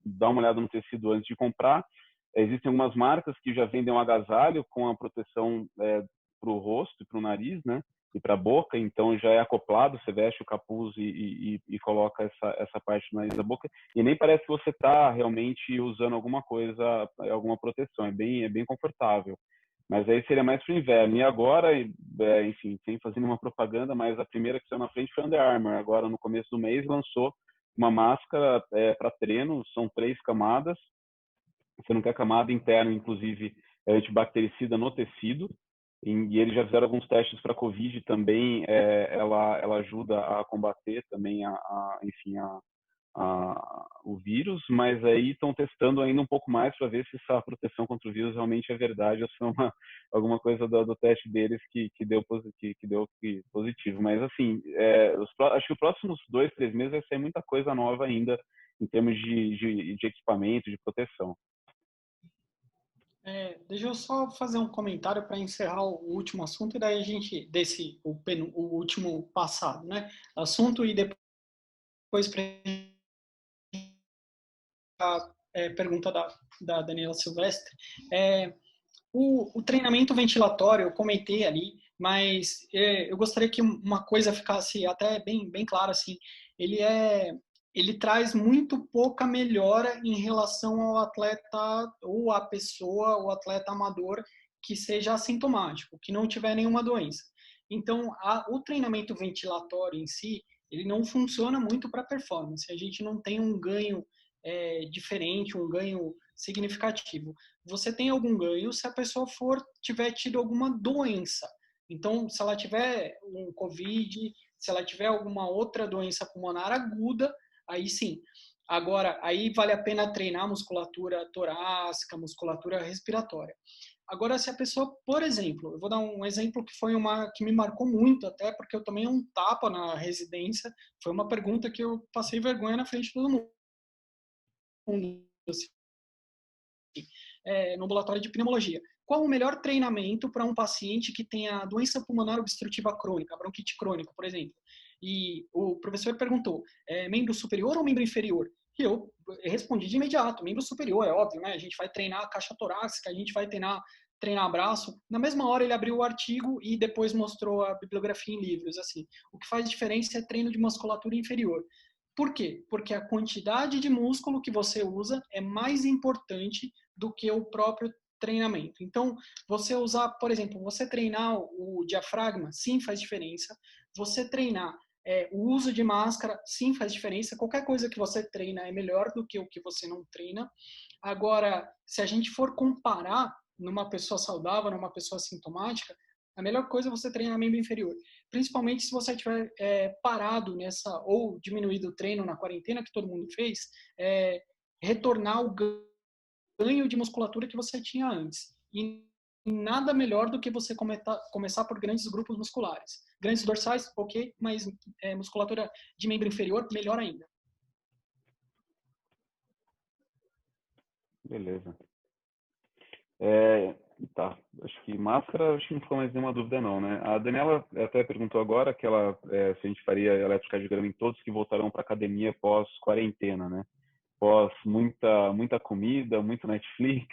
dar uma olhada no tecido antes de comprar. Existem algumas marcas que já vendem um agasalho com a proteção para o rosto e para o nariz, né? E para a boca, então já é acoplado, você veste o capuz e coloca essa parte do nariz da boca, e nem parece que você está realmente usando alguma coisa, alguma proteção, é bem confortável. Mas aí seria mais para o inverno. E agora, enfim, sem fazer nenhuma propaganda, mas a primeira que saiu na frente foi a Under Armour. Agora, no começo do mês, lançou uma máscara para treino, são 3 camadas. Você não quer camada interna, inclusive, antibactericida no tecido. E eles já fizeram alguns testes para Covid também. Ela ajuda a combater também, o vírus, mas aí estão testando ainda um pouco mais para ver se essa proteção contra o vírus realmente é verdade ou se é alguma coisa do teste deles que deu positivo. Mas, assim, acho que os próximos 2, 3 meses vai sair muita coisa nova ainda em termos de equipamento, de proteção. Deixa eu só fazer um comentário para encerrar o último assunto e daí a gente o último passado, né? Assunto e depois para a pergunta da Daniela Silvestre. O treinamento ventilatório eu comentei ali, mas eu gostaria que uma coisa ficasse até bem clara assim. Ele traz muito pouca melhora em relação ao atleta ou a pessoa, o atleta amador que seja assintomático, que não tiver nenhuma doença. Então, o treinamento ventilatório em si, ele não funciona muito para performance. A gente não tem um ganho diferente, um ganho significativo. Você tem algum ganho se a pessoa tiver tido alguma doença. Então, se ela tiver um COVID, se ela tiver alguma outra doença pulmonar aguda, aí sim. Agora, aí vale a pena treinar musculatura torácica, musculatura respiratória. Agora, se a pessoa, por exemplo, eu vou dar um exemplo que foi uma que me marcou muito, até porque eu tomei um tapa na residência, foi uma pergunta que eu passei vergonha na frente de todo mundo, assim, no ambulatório de pneumologia. Qual o melhor treinamento para um paciente que tenha doença pulmonar obstrutiva crônica, bronquite crônica, por exemplo? E o professor perguntou, membro superior ou membro inferior? E eu respondi de imediato, membro superior, é óbvio, né? A gente vai treinar a caixa torácica, a gente vai treinar braço. Na mesma hora ele abriu o artigo e depois mostrou a bibliografia em livros, assim. O que faz diferença é treino de musculatura inferior. Por quê? Porque a quantidade de músculo que você usa é mais importante do que o próprio treinamento. Então, você usar, por exemplo, você treinar o diafragma, sim, faz diferença. Você treinar o uso de máscara, sim, faz diferença. Qualquer coisa que você treina é melhor do que o que você não treina. Agora, se a gente for comparar numa pessoa saudável, numa pessoa sintomática, a melhor coisa é você treinar membro inferior. Principalmente se você tiver parado nessa, ou diminuído o treino na quarentena, que todo mundo fez, retornar o ganho de musculatura que você tinha antes. E nada melhor do que você começar por grandes grupos musculares. Grandes dorsais, ok, mas musculatura de membro inferior, melhor ainda. Beleza. Tá, acho que máscara, acho que não ficou mais nenhuma dúvida não, né? A Daniela até perguntou agora que se a gente faria eletrocardiograma em todos que voltarão para academia pós-quarentena, né? Pós muita comida, muito Netflix.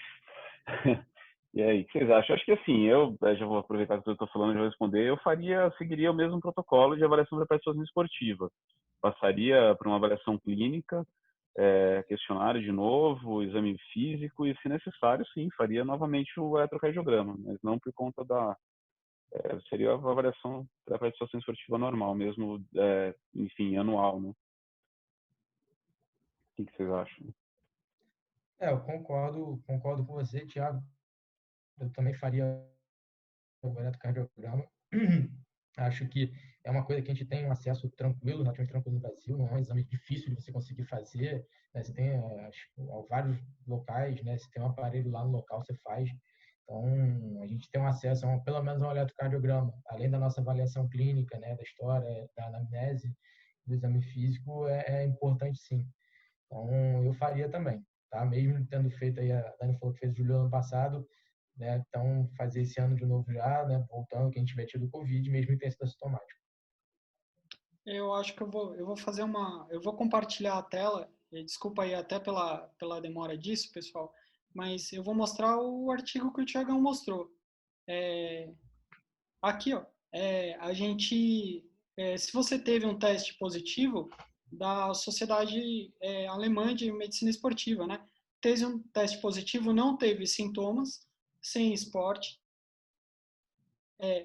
E aí, o que vocês acham? Acho que assim, eu já vou aproveitar que eu estou falando e já vou responder, seguiria o mesmo protocolo de avaliação da participação esportiva. Passaria por uma avaliação clínica, questionário de novo, exame físico e, se necessário, sim, faria novamente o eletrocardiograma, mas não por conta seria a avaliação da participação esportiva normal mesmo, enfim, anual, né? O que vocês acham? Eu concordo com você, Thiago. Eu também faria o eletrocardiograma. Acho que é uma coisa que a gente tem um acesso tranquilo, relativamente tranquilo no Brasil, não é um exame difícil de você conseguir fazer, né? Você tem vários locais, né? Você tem um aparelho lá no local, você faz. Então, a gente tem um acesso pelo menos a um eletrocardiograma, além da nossa avaliação clínica, né? Da história, da anamnese, do exame físico, é importante sim. Então, eu faria também, tá? Mesmo tendo feito aí, a Dani falou que fez julho ano passado, né? Então, fazer esse ano de novo já, né? Voltando, quem tiver tido Covid, mesmo em teste assintomático. Eu acho que eu vou fazer eu vou compartilhar a tela, desculpa aí até pela demora disso, pessoal, mas eu vou mostrar o artigo que o Thiagão mostrou. Aqui, ó, a gente, se você teve um teste positivo da Sociedade Alemã de Medicina Esportiva, né? Teve um teste positivo, não teve sintomas, sem esporte,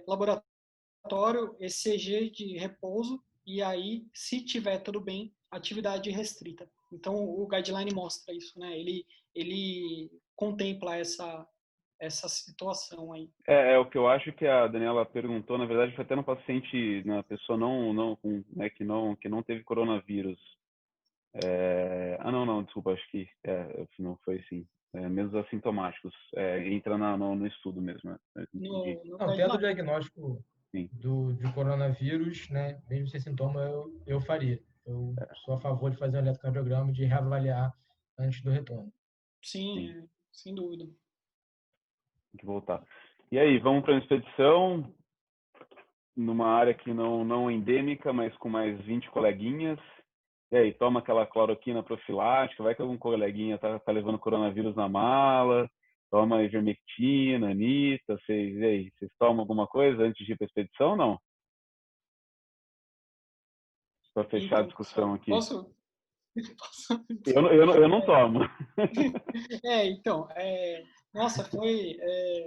laboratório, ECG de repouso, e aí, se tiver tudo bem, atividade restrita. Então, o guideline mostra isso, né? Ele contempla essa situação aí. O que eu acho que a Daniela perguntou, na verdade, foi até no paciente, na pessoa né, que não teve coronavírus. Não, desculpa, acho que não foi assim. Mesmo os assintomáticos, entra no estudo mesmo. Né? Tendo o diagnóstico de coronavírus, né, mesmo sem sintoma, eu faria. Eu sou a favor de fazer um eletrocardiograma, de reavaliar antes do retorno. Sim. Sem dúvida. Tem que voltar. E aí, vamos para uma expedição numa área que não endêmica, mas com mais 20 coleguinhas. E aí, toma aquela cloroquina profilática, vai que algum coleguinha tá levando coronavírus na mala, toma ivermectina, anita, vocês tomam alguma coisa antes de ir para a expedição ou não? Para fechar a discussão aqui. Posso? Eu não tomo. Nossa,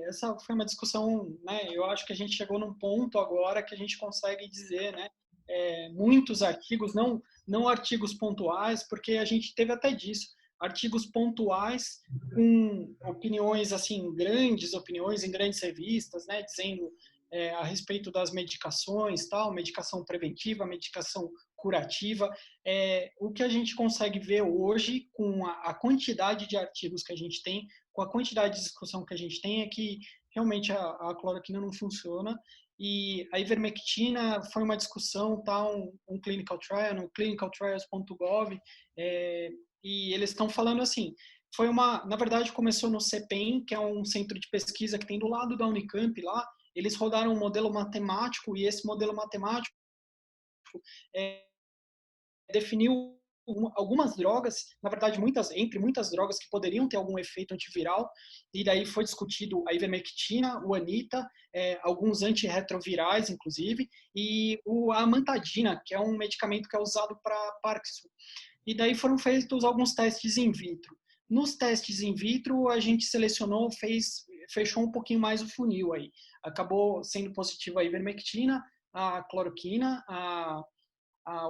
essa foi uma discussão, né? Eu acho que a gente chegou num ponto agora que a gente consegue dizer, né? Muitos artigos, não artigos pontuais, porque a gente teve até disso. artigos pontuais com opiniões, assim, grandes opiniões em grandes revistas, né, dizendo a respeito das medicações, tal, medicação preventiva, medicação curativa. O que a gente consegue ver hoje com a quantidade de artigos que a gente tem, com a quantidade de discussão que a gente tem, é que realmente a cloroquina não funciona. E a ivermectina foi uma discussão, tá, um clinical trial, no clinicaltrials.gov, e eles estão falando assim, na verdade começou no CEPEM, que é um centro de pesquisa que tem do lado da Unicamp lá. Eles rodaram um modelo matemático, e esse modelo matemático definiu algumas drogas, na verdade entre muitas drogas que poderiam ter algum efeito antiviral, e daí foi discutido a ivermectina, o anita, alguns antirretrovirais, inclusive, e a amantadina, que é um medicamento que é usado para Parkinson. E daí foram feitos alguns testes in vitro. Nos testes in vitro, a gente selecionou, fechou um pouquinho mais o funil aí. Acabou sendo positivo a ivermectina, a cloroquina,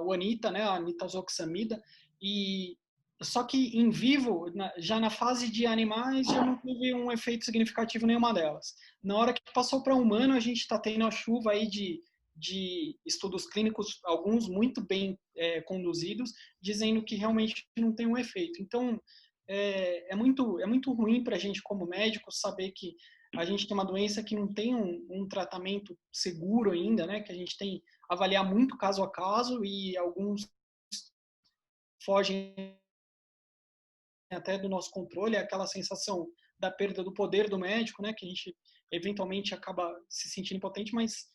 o anita, né, a nitazoxamida, e só que em vivo, já na fase de animais, já não teve um efeito significativo nenhuma delas. Na hora que passou para humano, a gente está tendo a chuva aí de estudos clínicos, alguns muito bem conduzidos, dizendo que realmente não tem um efeito. Então, é muito ruim para a gente como médico saber que a gente tem uma doença que não tem um tratamento seguro ainda, né? Que a gente tem que avaliar muito caso a caso, e alguns fogem até do nosso controle. É aquela sensação da perda do poder do médico, né? Que a gente eventualmente acaba se sentindo impotente, mas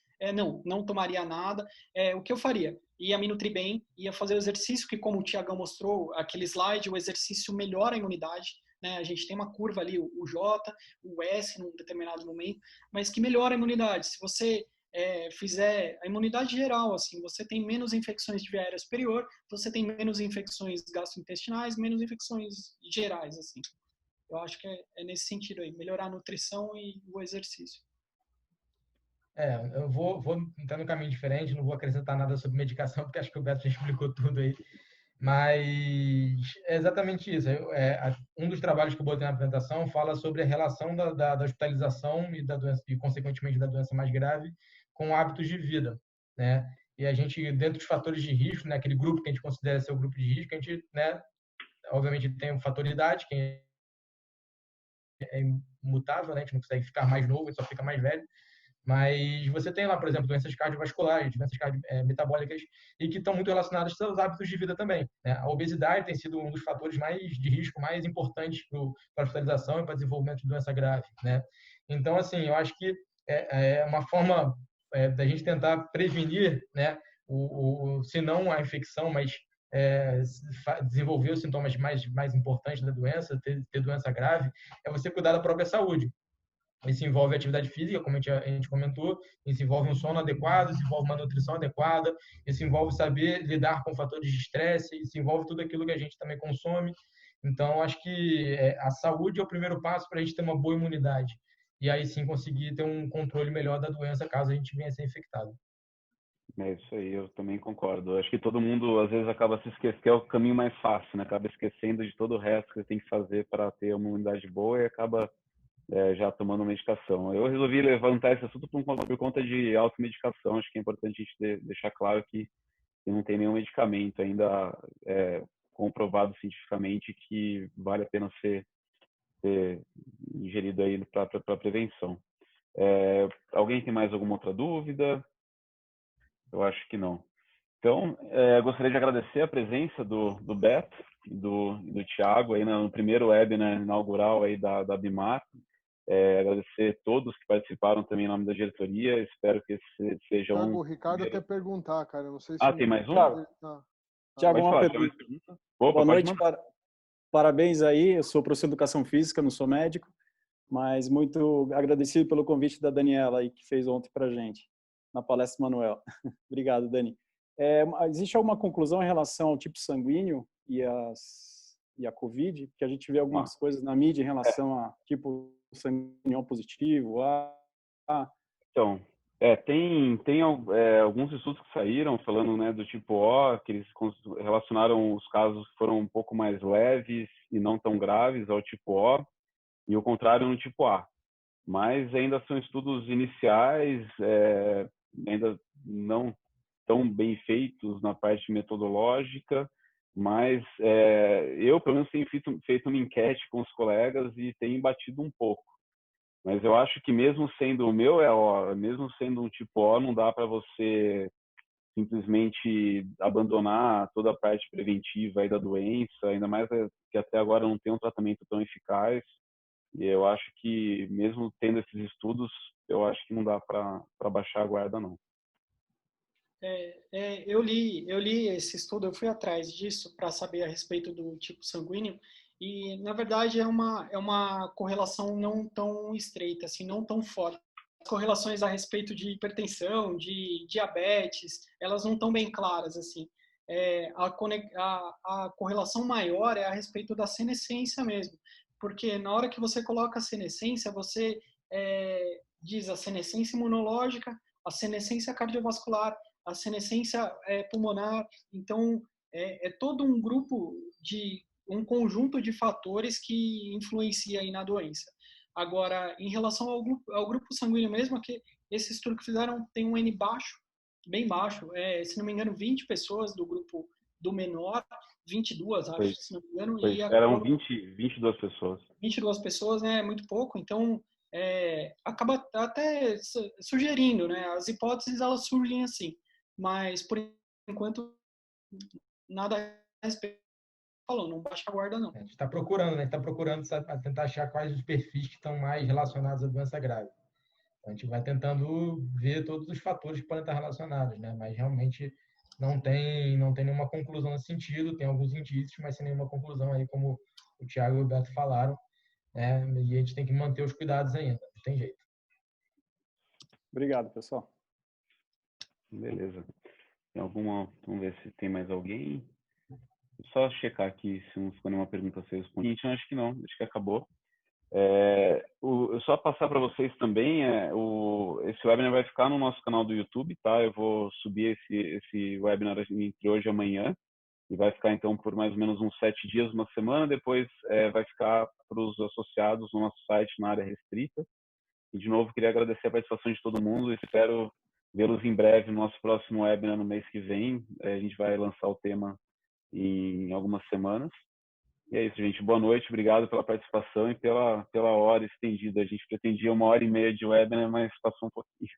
não tomaria nada. O que eu faria? Ia me nutrir bem, ia fazer o exercício que, como o Tiagão mostrou, aquele slide, o exercício melhora a imunidade. Né? A gente tem uma curva ali, o J, o S, num determinado momento, mas que melhora a imunidade. Se você fizer a imunidade geral, assim, você tem menos infecções de via aérea superior, você tem menos infecções gastrointestinais, menos infecções gerais, assim. Eu acho que é nesse sentido aí, melhorar a nutrição e o exercício. Eu vou entrar num caminho diferente, não vou acrescentar nada sobre medicação, porque acho que o Beto já explicou tudo aí. Mas é exatamente isso. Um dos trabalhos que eu botei na apresentação fala sobre a relação da hospitalização e da doença, e consequentemente da doença mais grave, com hábitos de vida, né? E a gente, dentro dos fatores de risco, né, aquele grupo que a gente considera ser o grupo de risco, a gente, né, obviamente tem o fator idade, que é imutável, né? A gente não consegue ficar mais novo, a gente só fica mais velho. Mas você tem lá, por exemplo, doenças cardiovasculares, doenças metabólicas, e que estão muito relacionadas aos hábitos de vida também. Né? A obesidade tem sido um dos fatores mais de risco mais importantes para a hospitalização e para o desenvolvimento de doença grave. Né? Então, assim, eu acho que é uma forma da gente tentar prevenir, né, se não a infecção, mas desenvolver os sintomas mais importantes da doença, ter doença grave, é você cuidar da própria saúde. Isso envolve atividade física, como a gente comentou, isso envolve um sono adequado, isso envolve uma nutrição adequada, isso envolve saber lidar com fatores de estresse, isso envolve tudo aquilo que a gente também consome. Então, acho que a saúde é o primeiro passo para a gente ter uma boa imunidade. E aí sim conseguir ter um controle melhor da doença caso a gente venha a ser infectado. É isso aí, eu também concordo. Eu acho que todo mundo, às vezes, acaba se esquecendo, que é o caminho mais fácil, né? Acaba esquecendo de todo o resto que tem que fazer para ter uma imunidade boa e acaba já tomando medicação. Eu resolvi levantar esse assunto por conta de automedicação. Acho que é importante a gente deixar claro que não tem nenhum medicamento ainda comprovado cientificamente que vale a pena ser ingerido aí para prevenção. Alguém tem mais alguma outra dúvida? Eu acho que não. Então, gostaria de agradecer a presença do Beto e do Thiago aí no primeiro webinar inaugural aí da BIMAR. Agradecer a todos que participaram também em nome da diretoria. Espero que esse seja O Ricardo quer perguntar, cara. Não sei se tem mais um? Thiago, uma pergunta. Boa noite. Parabéns aí. Eu sou professor de Educação Física, não sou médico, mas muito agradecido pelo convite da Daniela aí, que fez ontem para a gente, na palestra Manuel. Obrigado, Dani. Existe alguma conclusão em relação ao tipo sanguíneo e a Covid? Porque a gente vê algumas coisas na mídia em relação a tipo sanguíneo positivo. Então, Tem alguns estudos que saíram falando, né, do tipo O, que eles relacionaram os casos que foram um pouco mais leves e não tão graves ao tipo O, e o contrário no tipo A. Mas ainda são estudos iniciais, ainda não tão bem feitos na parte metodológica, mas eu, pelo menos, tenho feito uma enquete com os colegas e tenho batido um pouco. Mas eu acho que mesmo sendo o meu O, mesmo sendo um tipo O, não dá para você simplesmente abandonar toda a parte preventiva aí da doença, ainda mais que até agora não tem um tratamento tão eficaz. E eu acho que mesmo tendo esses estudos, eu acho que não dá para baixar a guarda, não. Eu li esse estudo, eu fui atrás disso para saber a respeito do tipo sanguíneo, e na verdade é uma correlação não tão estreita, assim, não tão forte. As correlações a respeito de hipertensão, de diabetes, elas não estão bem claras, assim. A correlação maior é a respeito da senescência mesmo, porque na hora que você coloca a senescência, você diz a senescência imunológica, a senescência cardiovascular, a senescência pulmonar. Então, é todo um grupo um conjunto de fatores que influencia aí na doença. Agora, em relação ao grupo sanguíneo mesmo, que esse estudo que fizeram tem um N baixo, bem baixo, se não me engano, 20 pessoas do grupo do menor, 22, acho, se não me engano. E eram 22 pessoas. 22 pessoas, né? É muito pouco, então acaba até sugerindo, né? As hipóteses, elas surgem assim, mas por enquanto nada a respeito. Falou, não baixa a guarda, não. A gente está procurando, né? Está procurando tentar achar quais os perfis que estão mais relacionados à doença grave. Então, a gente vai tentando ver todos os fatores que podem estar relacionados, né? Mas realmente não tem nenhuma conclusão nesse sentido. Tem alguns indícios, mas sem nenhuma conclusão aí, como o Thiago e o Beto falaram, né? E a gente tem que manter os cuidados ainda, não tem jeito. Obrigado, pessoal. Beleza. Tem alguma? Vamos ver se tem mais alguém. Só checar aqui se não ficou nenhuma pergunta a ser respondida. Acho que não, acho que acabou. Só passar para vocês também, esse webinar vai ficar no nosso canal do YouTube, tá? Eu vou subir esse webinar entre hoje e amanhã, e vai ficar então por mais ou menos uns 7 dias, uma semana. Depois vai ficar para os associados no nosso site na área restrita. E de novo, queria agradecer a participação de todo mundo. Espero vê-los em breve no nosso próximo webinar no mês que vem. A gente vai lançar o tema em algumas semanas. E é isso, gente. Boa noite. Obrigado pela participação e pela hora estendida. A gente pretendia 1h30 de webinar, mas passou um pouquinho.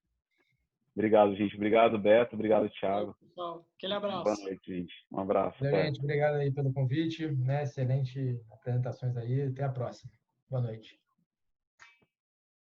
Obrigado, gente. Obrigado, Beto. Obrigado, Thiago. Pessoal, aquele abraço. Boa noite, gente. Um abraço. Gente, obrigado aí pelo convite, né? Excelente apresentações aí. Até a próxima. Boa noite.